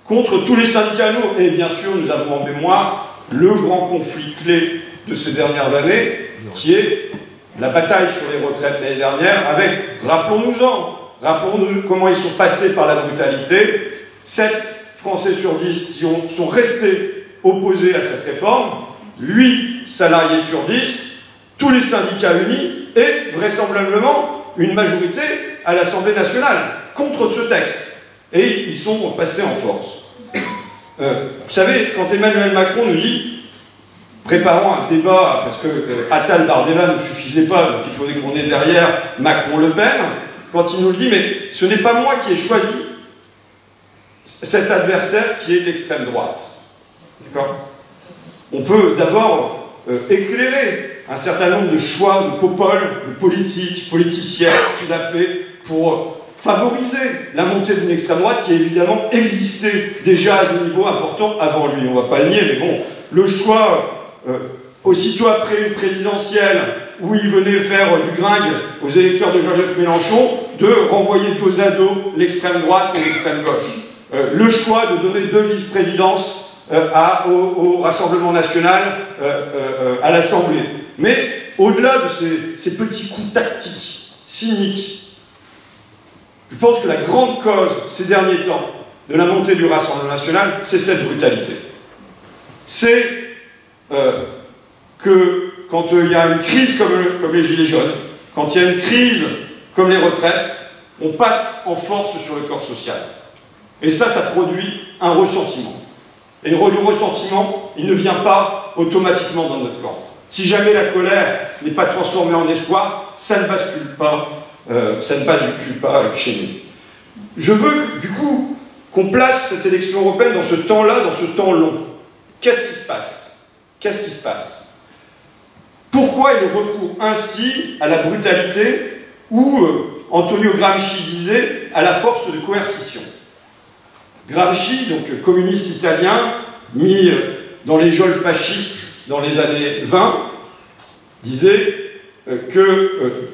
contre tous les syndicats, et bien sûr, nous avons en mémoire le grand conflit clé de ces dernières années, qui est la bataille sur les retraites l'année dernière, avec, rappelons-nous-en, rappelons-nous comment ils sont passés par la brutalité, 7 Français sur 10 qui sont restés opposés à cette réforme, 8 salariés sur 10, tous les syndicats unis, et vraisemblablement une majorité à l'Assemblée nationale contre ce texte. Et ils sont passés en force. Vous savez, quand Emmanuel Macron nous dit, préparons un débat, parce que Attal Bardella ne suffisait pas, donc il faudrait qu'on ait derrière Macron-Le Pen, quand il nous le dit, mais ce n'est pas moi qui ai choisi cet adversaire qui est l'extrême droite. D'accord ? On peut d'abord éclairer un certain nombre de choix de Popol, de politiques, politiciens qu'il a fait pour favoriser la montée d'une extrême droite qui évidemment existait déjà à des niveaux importants avant lui. On ne va pas le nier, mais bon, le choix, aussitôt après une présidentielle où il venait faire du gringue aux électeurs de Jean-Jacques Mélenchon, de renvoyer dos à dos l'extrême droite et l'extrême gauche. Le choix de donner 2 vice-présidences au Rassemblement national, à l'Assemblée. Mais au-delà de ces petits coups tactiques, cyniques, je pense que la grande cause, ces derniers temps, de la montée du Rassemblement national, c'est cette brutalité. C'est que quand il y a une crise comme les Gilets jaunes, quand il y a une crise comme les retraites, on passe en force sur le corps social. Et ça produit un ressentiment. Et le ressentiment, il ne vient pas automatiquement dans notre camp. Si jamais la colère n'est pas transformée en espoir, ça ne bascule pas. Chez nous. Je veux, du coup, qu'on place cette élection européenne dans ce temps-là, dans ce temps long. Qu'est-ce qui se passe ? Qu'est-ce qui se passe ? Pourquoi il recourt ainsi à la brutalité ou, Antonio Gramsci disait, à la force de coercition ? Gramsci, donc communiste italien, mis dans les geôles fascistes dans les années 20, disait que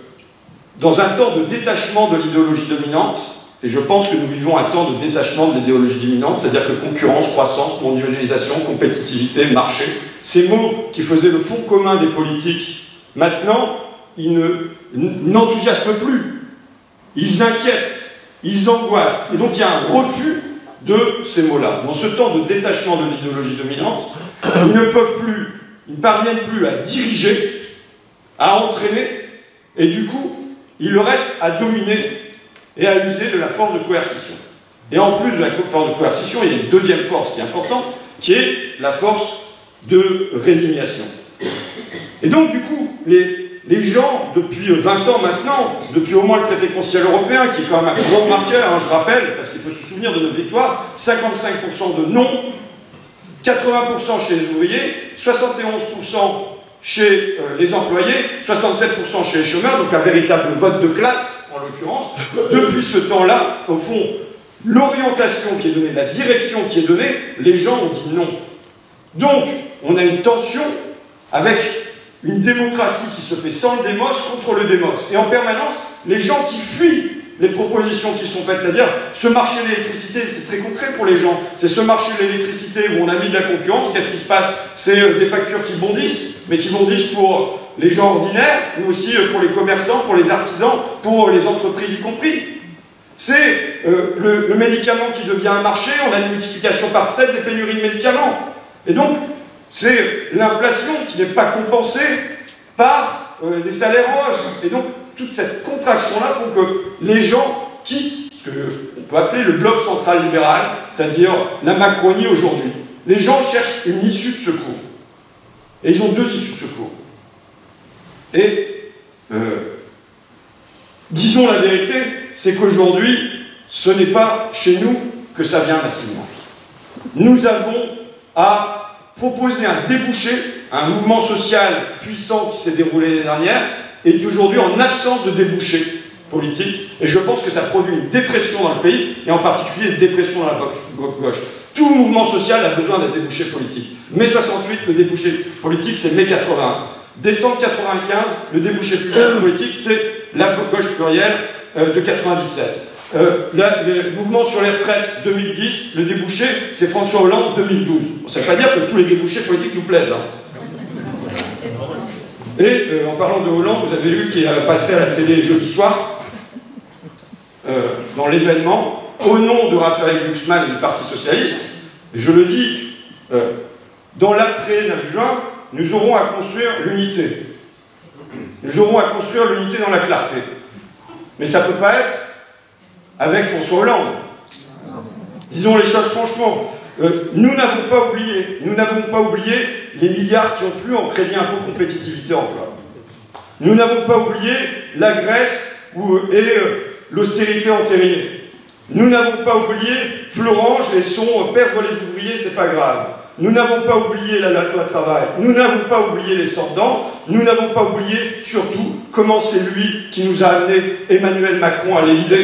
dans un temps de détachement de l'idéologie dominante, et je pense que nous vivons un temps de détachement de l'idéologie dominante, c'est-à-dire que concurrence, croissance, mondialisation, compétitivité, marché, ces mots qui faisaient le fond commun des politiques, maintenant, ils n'enthousiasment plus. Ils inquiètent, ils angoissent. Et donc il y a un refus de ces mots-là. Dans ce temps de détachement de l'idéologie dominante, ils ne parviennent plus à diriger, à entraîner, et du coup, il leur reste à dominer et à user de la force de coercition. Et en plus de la force de coercition, il y a une deuxième force qui est importante, qui est la force de résignation. Et donc, du coup, les gens, depuis 20 ans maintenant, depuis au moins le traité constitutionnel européen, qui est quand même un gros marqueur, hein, je rappelle, parce qu'il faut se souvenir de notre victoire, 55% de non, 80% chez les ouvriers, 71% chez les employés, 67% chez les chômeurs, donc un véritable vote de classe, en l'occurrence. Depuis ce temps-là, au fond, l'orientation qui est donnée, la direction qui est donnée, les gens ont dit non. Donc, on a une tension avec une démocratie qui se fait sans le démos contre le démos. Et en permanence, les gens qui fuient les propositions qui sont faites, c'est-à-dire ce marché de l'électricité, c'est très concret pour les gens, c'est ce marché de l'électricité où on a mis de la concurrence, qu'est-ce qui se passe? C'est des factures qui bondissent, mais qui bondissent pour les gens ordinaires, mais aussi pour les commerçants, pour les artisans, pour les entreprises y compris. C'est le médicament qui devient un marché, on a une multiplication par 7 des pénuries de médicaments. Et donc, c'est l'inflation qui n'est pas compensée par les salaires en hausse. Et donc, toute cette contraction-là font que les gens quittent ce qu'on peut appeler le bloc central libéral, c'est-à-dire la Macronie aujourd'hui. Les gens cherchent une issue de secours. Et ils ont deux issues de secours. Et disons la vérité, c'est qu'aujourd'hui, ce n'est pas chez nous que ça vient massivement. Nous avons à proposer un débouché à un mouvement social puissant qui s'est déroulé l'année dernière et qui aujourd'hui en absence de débouché politique. Et je pense que ça produit une dépression dans le pays, et en particulier une dépression dans la gauche. Tout mouvement social a besoin d'un débouché politique. Mai 68, le débouché politique, c'est mai 81. Décembre 95, le débouché politique, c'est la gauche plurielle de 97. Le mouvement sur les retraites 2010, le débouché, c'est François Hollande 2012. Ça ne veut pas dire que tous les débouchés politiques nous plaisent. Et en parlant de Hollande, vous avez lu qu'il est passé à la télé jeudi soir, dans l'événement, au nom de Raphaël Glucksmann et du Parti Socialiste. Et je le dis, dans l'après 9 juin, nous aurons à construire l'unité. Nous aurons à construire l'unité dans la clarté. Mais ça ne peut pas être avec François Hollande. Disons les choses franchement. Nous n'avons pas oublié les milliards qui ont plu en crédit impôt compétitivité emploi. Nous n'avons pas oublié la Grèce et l'austérité entérinée. Nous n'avons pas oublié Florange et son perdre les ouvriers, c'est pas grave. Nous n'avons pas oublié la loi travail. Nous n'avons pas oublié les sortants. Nous n'avons pas oublié, surtout, comment c'est lui qui nous a amené Emmanuel Macron à l'Élysée.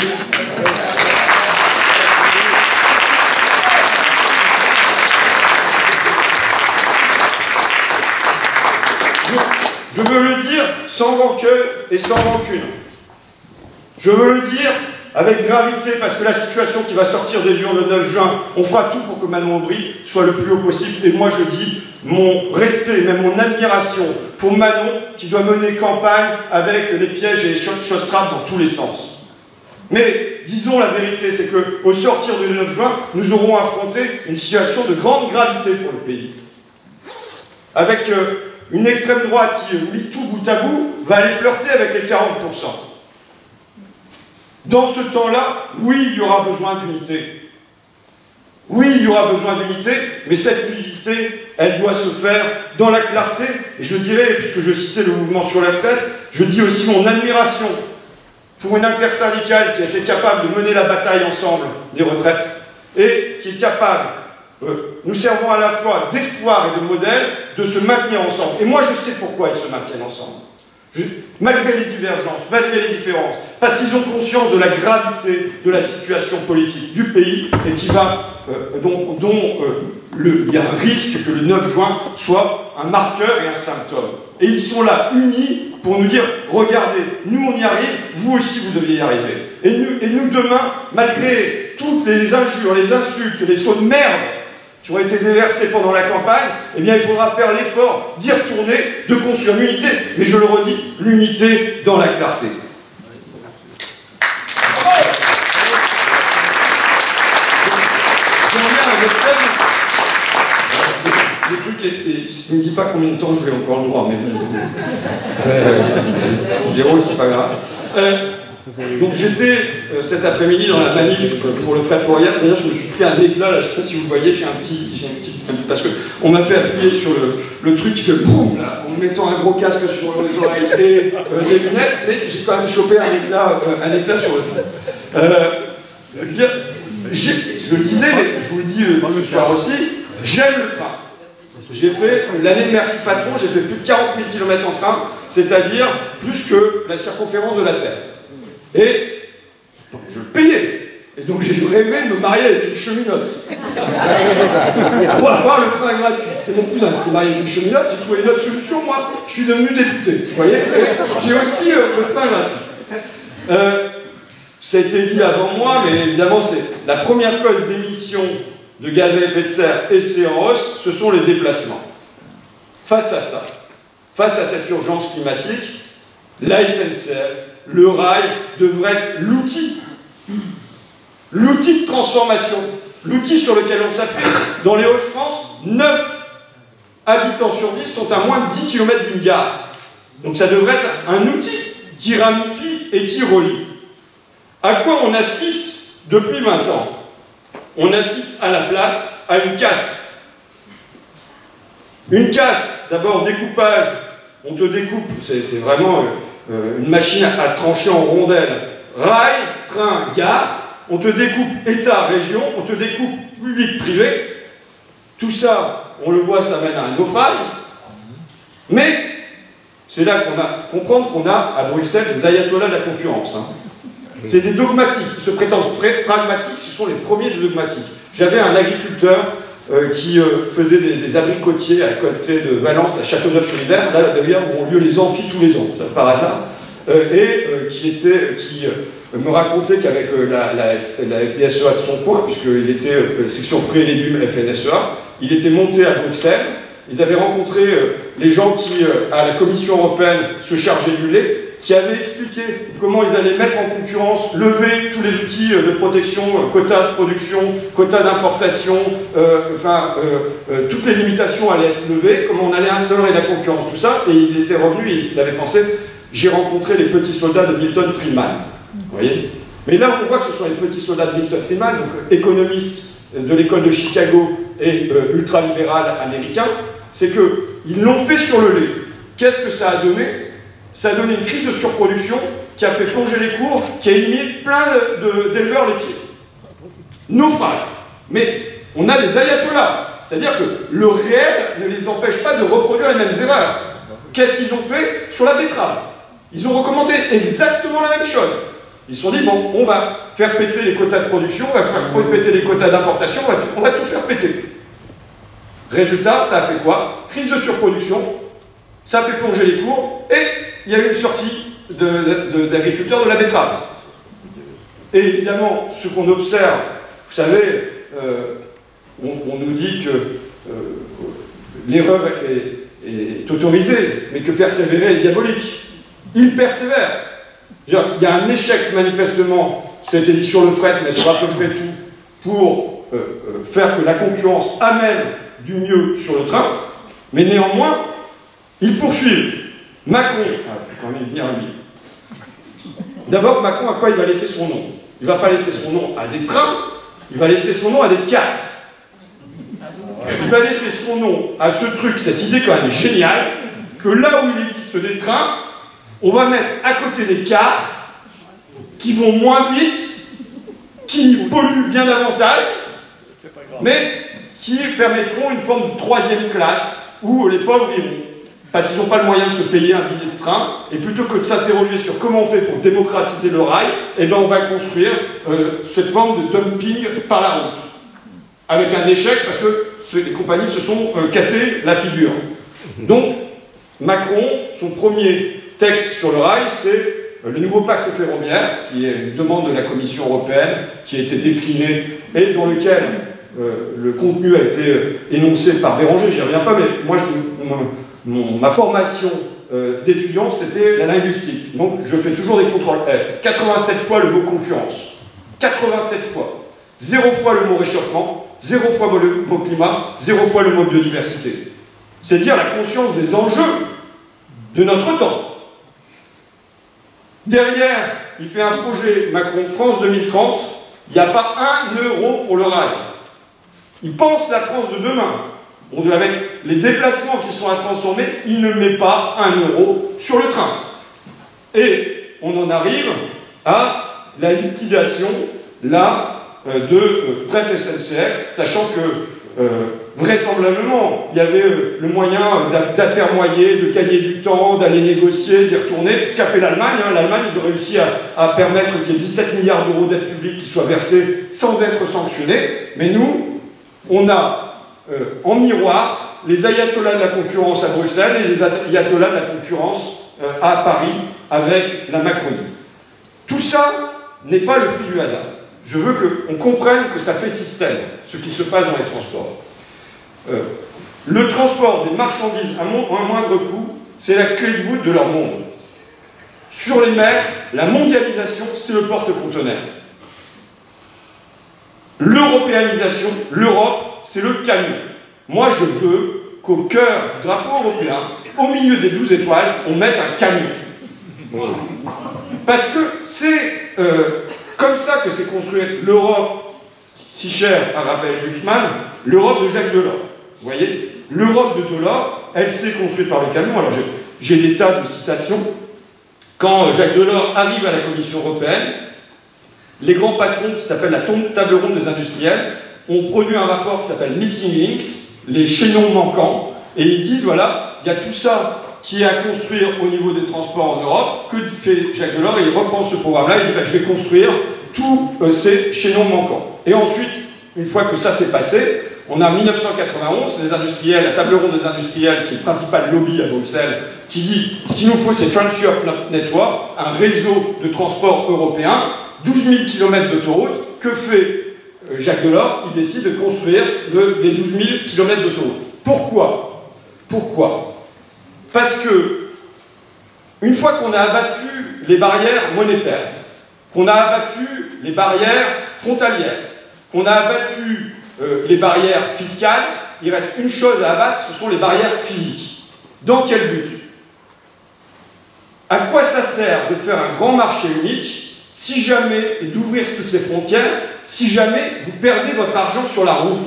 Je veux le dire sans rancœur et sans rancune. Je veux le dire avec gravité, parce que la situation qui va sortir des urnes le 9 juin, on fera tout pour que Manon Aubry soit le plus haut possible. Et moi, je dis mon respect, même mon admiration pour Manon, qui doit mener campagne avec les pièges et les choses trappes dans tous les sens. Mais disons la vérité, c'est qu'au sortir du 9 juin, nous aurons affronté une situation de grande gravité pour le pays. Avec une extrême droite qui, mis tout bout à bout, va aller flirter avec les 40%. Dans ce temps-là, oui, il y aura besoin d'unité. Oui, il y aura besoin d'unité, mais cette unité, elle doit se faire dans la clarté. Et je dirais, puisque je citais le mouvement sur la retraite, je dis aussi mon admiration pour une intersyndicale qui a été capable de mener la bataille ensemble des retraites et qui est capable, nous servons à la fois d'espoir et de modèle, de se maintenir ensemble. Et moi, je sais pourquoi ils se maintiennent ensemble. Malgré les divergences, malgré les différences, parce qu'ils ont conscience de la gravité de la situation politique du pays et qui va, il y a un risque que le 9 juin soit un marqueur et un symptôme. Et ils sont là, unis, pour nous dire, regardez, nous on y arrive, vous aussi vous deviez y arriver. Et nous demain, malgré toutes les injures, les insultes, les sauts de merde qui ont été déversés pendant la campagne, eh bien il faudra faire l'effort d'y retourner, de construire l'unité. Mais je le redis, l'unité dans la clarté. Le truc il ne me dit pas combien de temps je vais encore le droit, mais Jérôme, c'est pas grave. Donc j'étais cet après-midi dans la manif pour le fret forward. D'ailleurs, je me suis pris un éclat, là, je ne sais pas si vous le voyez, j'ai un petit parce qu'on m'a fait appuyer sur le truc qui fait boum, là, en mettant un gros casque sur les oreilles et des lunettes, mais j'ai quand même chopé un éclat sur le front. Je le disais, mais je vous le dis ce soir aussi, j'aime le train. J'ai fait l'année de Merci Patron, j'ai fait plus de 40 000 km en train, c'est-à-dire plus que la circonférence de la Terre. Et je le payais. Et donc j'ai rêvé de me marier avec une cheminote. Pour avoir le train gratuit. C'est mon cousin qui s'est marié avec une cheminote, j'ai trouvé une autre solution, moi, je suis devenu député. Vous voyez? Et j'ai aussi le train gratuit. Ça a été dit avant moi, mais évidemment, c'est la première cause d'émission de gaz à effet de serre et c'est en hausse, ce sont les déplacements. Face à ça, face à cette urgence climatique, la SNCF, le rail devrait être l'outil de transformation, l'outil sur lequel on s'appuie. Dans les Hauts-de-France, 9 habitants sur 10 sont à moins de 10 km d'une gare. Donc ça devrait être un outil qui ramifie et qui relie. À quoi on assiste depuis 20 ans? On assiste à la place à une casse. Une casse, d'abord découpage, on te découpe, c'est vraiment une machine à trancher en rondelles. Rail, train, gare, on te découpe État, région, on te découpe public, privé. Tout ça, on le voit, ça mène à un naufrage. Mais c'est là qu'on a comprendre qu'on a à Bruxelles des ayatollahs de la concurrence. Hein. C'est des dogmatiques, ils se prétendent pragmatiques, ce sont les premiers des dogmatiques. J'avais un agriculteur qui faisait des abricotiers à côté de Valence, à Châteauneuf-sur-Isère, là d'ailleurs où ont lieu les amphis tous les ans, par hasard, qui me racontait qu'avec la FDSEA de son coin, puisqu'il était section fruits et légumes FNSEA, il était monté à Bruxelles, ils avaient rencontré les gens qui, à la Commission européenne, se chargeaient du lait, qui avaient expliqué comment ils allaient mettre en concurrence, lever tous les outils de protection, quotas de production, quotas d'importation, toutes les limitations allaient être levées, comment on allait instaurer la concurrence, tout ça, et il était revenu et il avait pensé, j'ai rencontré les petits soldats de Milton Friedman. Vous voyez? Mais là, on voit que ce sont les petits soldats de Milton Friedman, donc économistes de l'école de Chicago et ultralibéral américain, c'est qu'ils l'ont fait sur le lait. Qu'est-ce que ça a donné? Ça a donné une crise de surproduction qui a fait plonger les cours, qui a éliminé plein d'éleveurs laitiers. Naufrage. Mais on a des ayatollahs, c'est-à-dire que le réel ne les empêche pas de reproduire les mêmes erreurs. Qu'est-ce qu'ils ont fait sur la betterave? Ils ont recommandé exactement la même chose. Ils se sont dit, bon, on va faire péter les quotas de production, on va faire péter les quotas d'importation, on va tout faire péter. Résultat, ça a fait quoi? Crise de surproduction, ça a fait plonger les cours, et il y a eu une sortie d'agriculteurs de la betterave. Et évidemment, ce qu'on observe, vous savez, on nous dit que l'erreur est autorisée, mais que persévérer est diabolique. Il persévère. Il y a un échec manifestement, ça a été dit sur le fret, mais sur à peu près tout, pour faire que la concurrence amène du mieux sur le train, mais néanmoins, ils poursuivent. Macron, il faut quand même venir à lui. D'abord, Macron, à quoi il va laisser son nom? Il ne va pas laisser son nom à des trains, il va laisser son nom à des cars. Il va laisser son nom à ce truc, cette idée quand même géniale, que là où il existe des trains, on va mettre à côté des cars qui vont moins vite, qui polluent bien davantage, mais qui permettront une forme de troisième classe où les pauvres iront. Parce qu'ils n'ont pas le moyen de se payer un billet de train, et plutôt que de s'interroger sur comment on fait pour démocratiser le rail, eh ben on va construire cette forme de dumping par la route. Avec un échec, parce que les compagnies se sont cassées la figure. Donc, Macron, son premier texte sur le rail, c'est le nouveau pacte ferroviaire, qui est une demande de la Commission européenne, qui a été déclinée, et dans lequel le contenu a été énoncé par Béranger, j'y reviens pas, mais moi, ma formation d'étudiant, c'était la linguistique. Donc, je fais toujours des contrôles F. 87 fois le mot concurrence. 87 fois. 0 fois le mot réchauffement, 0 fois le mot climat, 0 fois le mot biodiversité. C'est dire la conscience des enjeux de notre temps. Derrière, il fait un projet Macron France 2030, il n'y a pas 1 euro pour le rail. Il pense la France de demain. Avec les déplacements qui sont à transformer, il ne met pas 1 euro sur le train. Et on en arrive à la liquidation, là, de fret SNCF, sachant que vraisemblablement, il y avait le moyen d'atermoyer, de gagner du temps, d'aller négocier, d'y retourner, ce qu'a fait l'Allemagne. L'Allemagne, ils ont réussi à permettre qu'il y ait 17 milliards d'euros d'aide publique qui soient versés sans être sanctionnés. Mais nous, on a en miroir les ayatollahs de la concurrence à Bruxelles et les ayatollahs de la concurrence à Paris avec la Macronie. Tout ça n'est pas le fruit du hasard. Je veux qu'on comprenne que ça fait système, ce qui se passe dans les transports. Le transport des marchandises à un moindre coût, c'est la clé de voûte de leur monde. Sur les mers, la mondialisation, c'est le porte-conteneurs. L'européanisation, l'Europe, c'est le camion. Moi, je veux qu'au cœur du drapeau européen, au milieu des 12 étoiles, on mette un camion. Parce que c'est comme ça que s'est construite l'Europe si chère à Raphaël Glucksmann, l'Europe de Jacques Delors. Vous voyez, l'Europe de Delors, elle s'est construite par le camion. Alors j'ai des tas de citations. Quand Jacques Delors arrive à la Commission européenne, les grands patrons qui s'appellent la table ronde des industriels ont produit un rapport qui s'appelle Missing Links, les chaînons manquants, et ils disent, voilà, il y a tout ça qui est à construire au niveau des transports en Europe. Que fait Jacques Delors? Et il reprend ce programme-là, il dit, bah, je vais construire tous ces chaînons manquants. Et ensuite, une fois que ça s'est passé, on a en 1991 les industriels, la table ronde des industriels, qui est le principal lobby à Bruxelles, qui dit, ce qu'il nous faut, c'est Trans-Europe Network, un réseau de transport européen, 12 000 km d'autoroute. Que fait Jacques Delors? Il décide de construire les 12 000 km d'autoroute. Pourquoi? Pourquoi? Parce que, une fois qu'on a abattu les barrières monétaires, qu'on a abattu les barrières frontalières, qu'on a abattu les barrières fiscales, il reste une chose à abattre, ce sont les barrières physiques. Dans quel but? À quoi ça sert de faire un grand marché unique si jamais, et d'ouvrir toutes ces frontières, si jamais vous perdez votre argent sur la route?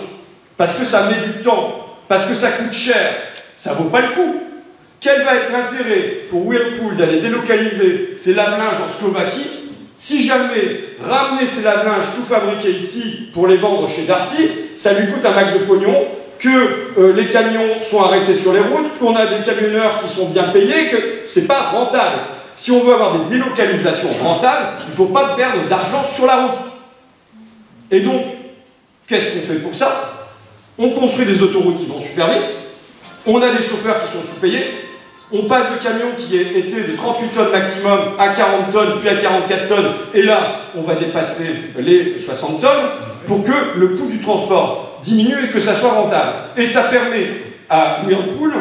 Parce que ça met du temps, parce que ça coûte cher, ça vaut pas le coup. Quel va être l'intérêt pour Whirlpool d'aller délocaliser ses lave-linges en Slovaquie si jamais ramener ces lave-linges tout fabriqués ici pour les vendre chez Darty, ça lui coûte un max de pognon, que les camions sont arrêtés sur les routes, qu'on a des camionneurs qui sont bien payés, que c'est pas rentable. Si on veut avoir des délocalisations rentables, il ne faut pas perdre d'argent sur la route. Et donc, qu'est-ce qu'on fait pour ça? On construit des autoroutes qui vont super vite, on a des chauffeurs qui sont sous-payés, on passe le camion qui était de 38 tonnes maximum à 40 tonnes, puis à 44 tonnes, et là, on va dépasser les 60 tonnes, pour que le coût du transport diminue et que ça soit rentable. Et ça permet à Whirlpool,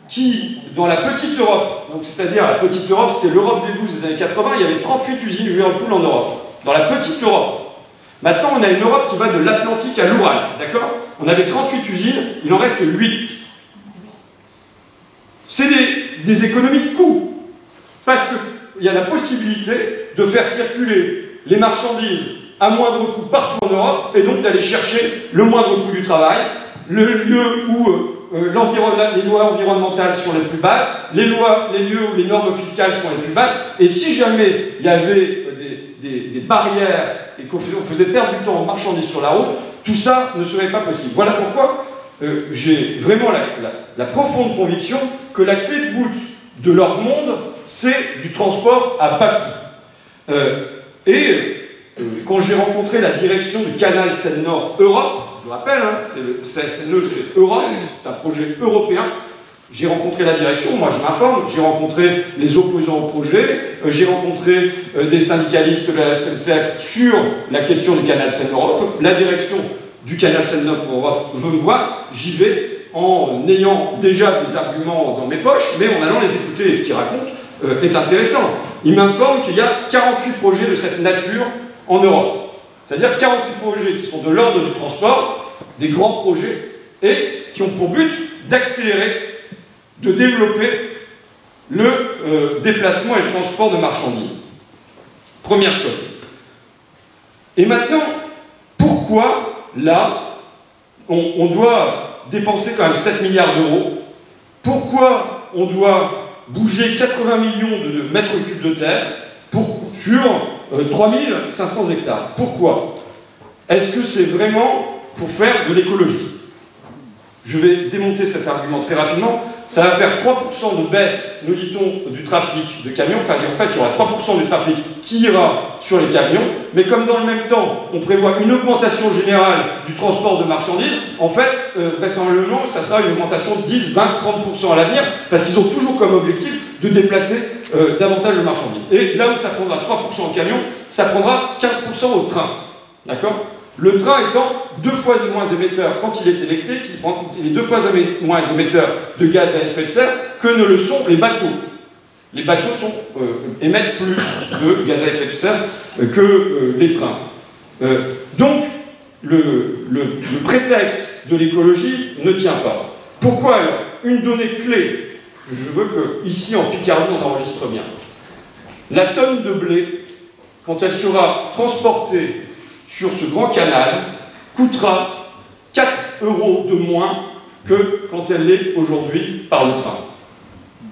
qui, dans la petite Europe, donc c'est-à-dire la petite Europe, c'était l'Europe des 12 des années 80, il y avait 38 usines Whirlpool en Europe, dans la petite Europe. Maintenant, on a une Europe qui va de l'Atlantique à l'Oural, d'accord? On avait 38 usines, il en reste 8. C'est des économies de coûts, parce qu'il y a la possibilité de faire circuler les marchandises à moindre coût partout en Europe, et donc d'aller chercher le moindre coût du travail, le lieu où les lois environnementales sont les plus basses, les lieux où les normes fiscales sont les plus basses, et si jamais il y avait des barrières et qu'on faisait perdre du temps aux marchandises sur la route, tout ça ne serait pas possible. Voilà pourquoi j'ai vraiment la profonde conviction que la clé de voûte de leur monde, c'est du transport à bas coût. Quand j'ai rencontré la direction du canal Seine-Nord Europe, je vous rappelle, hein, c'est Europe, c'est un projet européen, j'ai rencontré la direction, moi je m'informe, j'ai rencontré les opposants au projet, j'ai rencontré des syndicalistes de la SNCF sur la question du canal Seine-Europe, la direction du canal Seine-Nord Europe veut me voir, j'y vais en ayant déjà des arguments dans mes poches, mais en allant les écouter, et ce qu'ils racontent est intéressant. Ils m'informent qu'il y a 48 projets de cette nature en Europe. C'est-à-dire 48 projets qui sont de l'ordre du transport, des grands projets, et qui ont pour but d'accélérer, de développer le déplacement et le transport de marchandises. Première chose. Et maintenant, pourquoi, là, on doit dépenser quand même 7 milliards d'euros? Pourquoi on doit bouger 80 millions de mètres cubes de terre sur 3500 hectares? Pourquoi? Est-ce que c'est vraiment pour faire de l'écologie? Je vais démonter cet argument très rapidement. Ça va faire 3% de baisse, nous dit-on, du trafic de camions. Enfin, en fait, il y aura 3% du trafic qui ira sur les camions. Mais comme dans le même temps, on prévoit une augmentation générale du transport de marchandises, en fait, vraisemblablement, ça sera une augmentation de 10, 20, 30% à l'avenir, parce qu'ils ont toujours comme objectif de déplacer davantage de marchandises. Et là où ça prendra 3% au camion, ça prendra 15% au train. D'accord? Le train étant 2 fois moins émetteur quand il est électrique, il est 2 fois moins émetteur de gaz à effet de serre que ne le sont les bateaux. Les bateaux émettent plus de gaz à effet de serre que les trains. Donc, le prétexte de l'écologie ne tient pas. Pourquoi alors? Une donnée clé, je veux que, ici en Picardie, on enregistre bien. La tonne de blé quand elle sera transportée sur ce grand canal, coûtera 4 € de moins que quand elle l'est aujourd'hui par le train.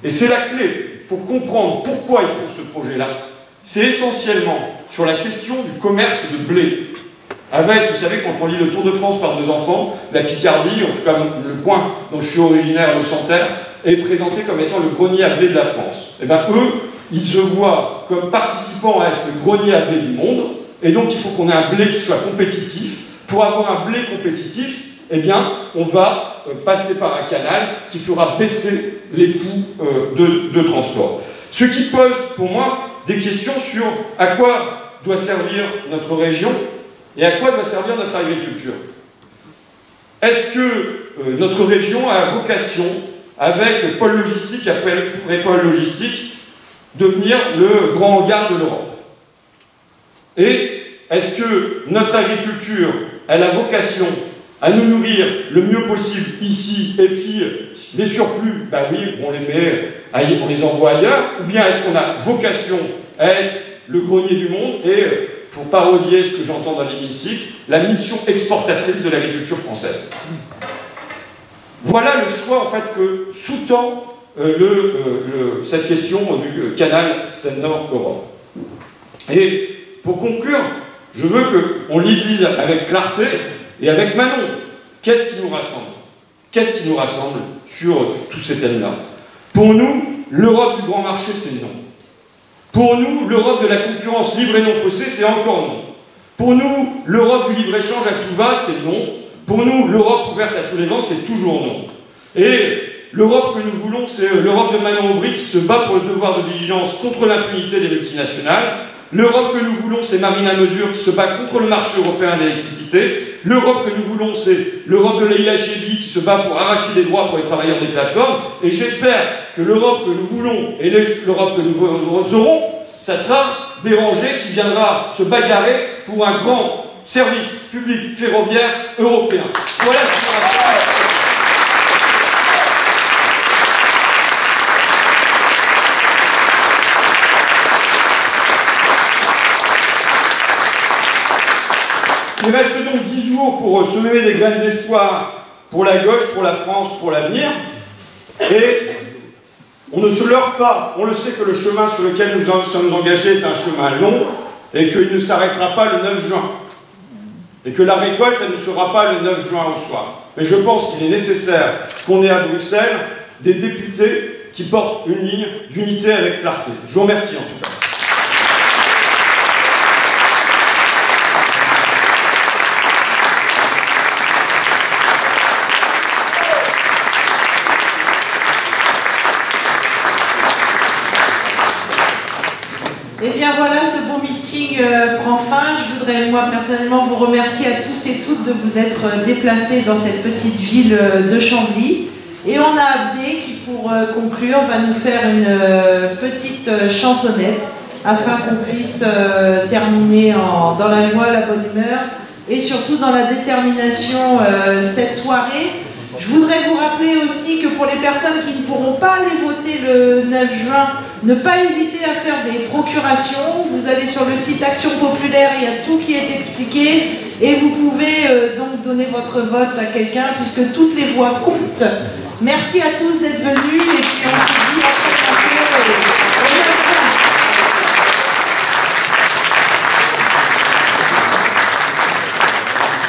Et c'est la clé pour comprendre pourquoi ils font ce projet-là. C'est essentiellement sur la question du commerce de blé. Avec, vous savez, quand on lit le Tour de France par nos enfants, la Picardie, en tout cas le coin dont je suis originaire, le Santerre, est présenté comme étant le grenier à blé de la France. Et bien eux, ils se voient comme participants à être le grenier à blé du monde, et donc il faut qu'on ait un blé qui soit compétitif. Pour avoir un blé compétitif, eh bien, on va passer par un canal qui fera baisser les coûts de transport. Ce qui pose pour moi des questions sur à quoi doit servir notre région et à quoi doit servir notre agriculture. Est-ce que notre région a vocation, avec le pôle logistique après pôle logistique, devenir le grand hangar de l'Europe? Et est-ce que notre agriculture, elle a vocation à nous nourrir le mieux possible ici, et puis les surplus, ben oui, on les met, on les envoie ailleurs, ou bien est-ce qu'on a vocation à être le grenier du monde et, pour parodier ce que j'entends dans l'hémicycle, la mission exportatrice de l'agriculture française? Voilà le choix en fait que sous-tend cette question du canal Seine-Nord-Europe. Et pour conclure, je veux qu'on l'y dise avec clarté et avec Manon. Qu'est-ce qui nous rassemble? Qu'est-ce qui nous rassemble sur tous ces thèmes-là? Pour nous, l'Europe du grand marché, c'est non. Pour nous, l'Europe de la concurrence libre et non faussée, c'est encore non. Pour nous, l'Europe du libre-échange à tout va, c'est non. Pour nous, l'Europe ouverte à tous les vents, c'est toujours non. Et l'Europe que nous voulons, c'est l'Europe de Manon Aubry qui se bat pour le devoir de vigilance contre l'impunité des multinationales. L'Europe que nous voulons, c'est Marina Mesure qui se bat contre le marché européen de l'électricité. L'Europe que nous voulons, c'est l'Europe de Leïla Chebbi qui se bat pour arracher des droits pour les travailleurs des plateformes. Et j'espère que l'Europe que nous voulons et l'Europe que nous aurons, ça sera Béranger qui viendra se bagarrer pour un grand service public ferroviaire européen. Voilà ce qui sera. Il reste donc 10 jours pour semer des graines d'espoir pour la gauche, pour la France, pour l'avenir. Et on ne se leurre pas. On le sait que le chemin sur lequel nous sommes engagés est un chemin long et qu'il ne s'arrêtera pas le 9 juin. Et que la récolte, elle ne sera pas le 9 juin au soir. Mais je pense qu'il est nécessaire qu'on ait à Bruxelles des députés qui portent une ligne d'unité avec clarté. Je vous remercie en tout cas. Eh bien voilà, ce beau meeting prend fin. Je voudrais moi personnellement vous remercier à tous et toutes de vous être déplacés dans cette petite ville de Chambly. Et on a Abdé qui, pour conclure, va nous faire une petite chansonnette afin qu'on puisse terminer dans la joie, la bonne humeur et surtout dans la détermination cette soirée. Je voudrais vous rappeler aussi que pour les personnes qui ne pourront pas aller voter le 9 juin, ne pas hésiter à faire des procurations. Vous allez sur le site Action Populaire, il y a tout qui est expliqué et vous pouvez donc donner votre vote à quelqu'un puisque toutes les voix comptent. Merci à tous d'être venus et puis on se dit à très bientôt. Merci.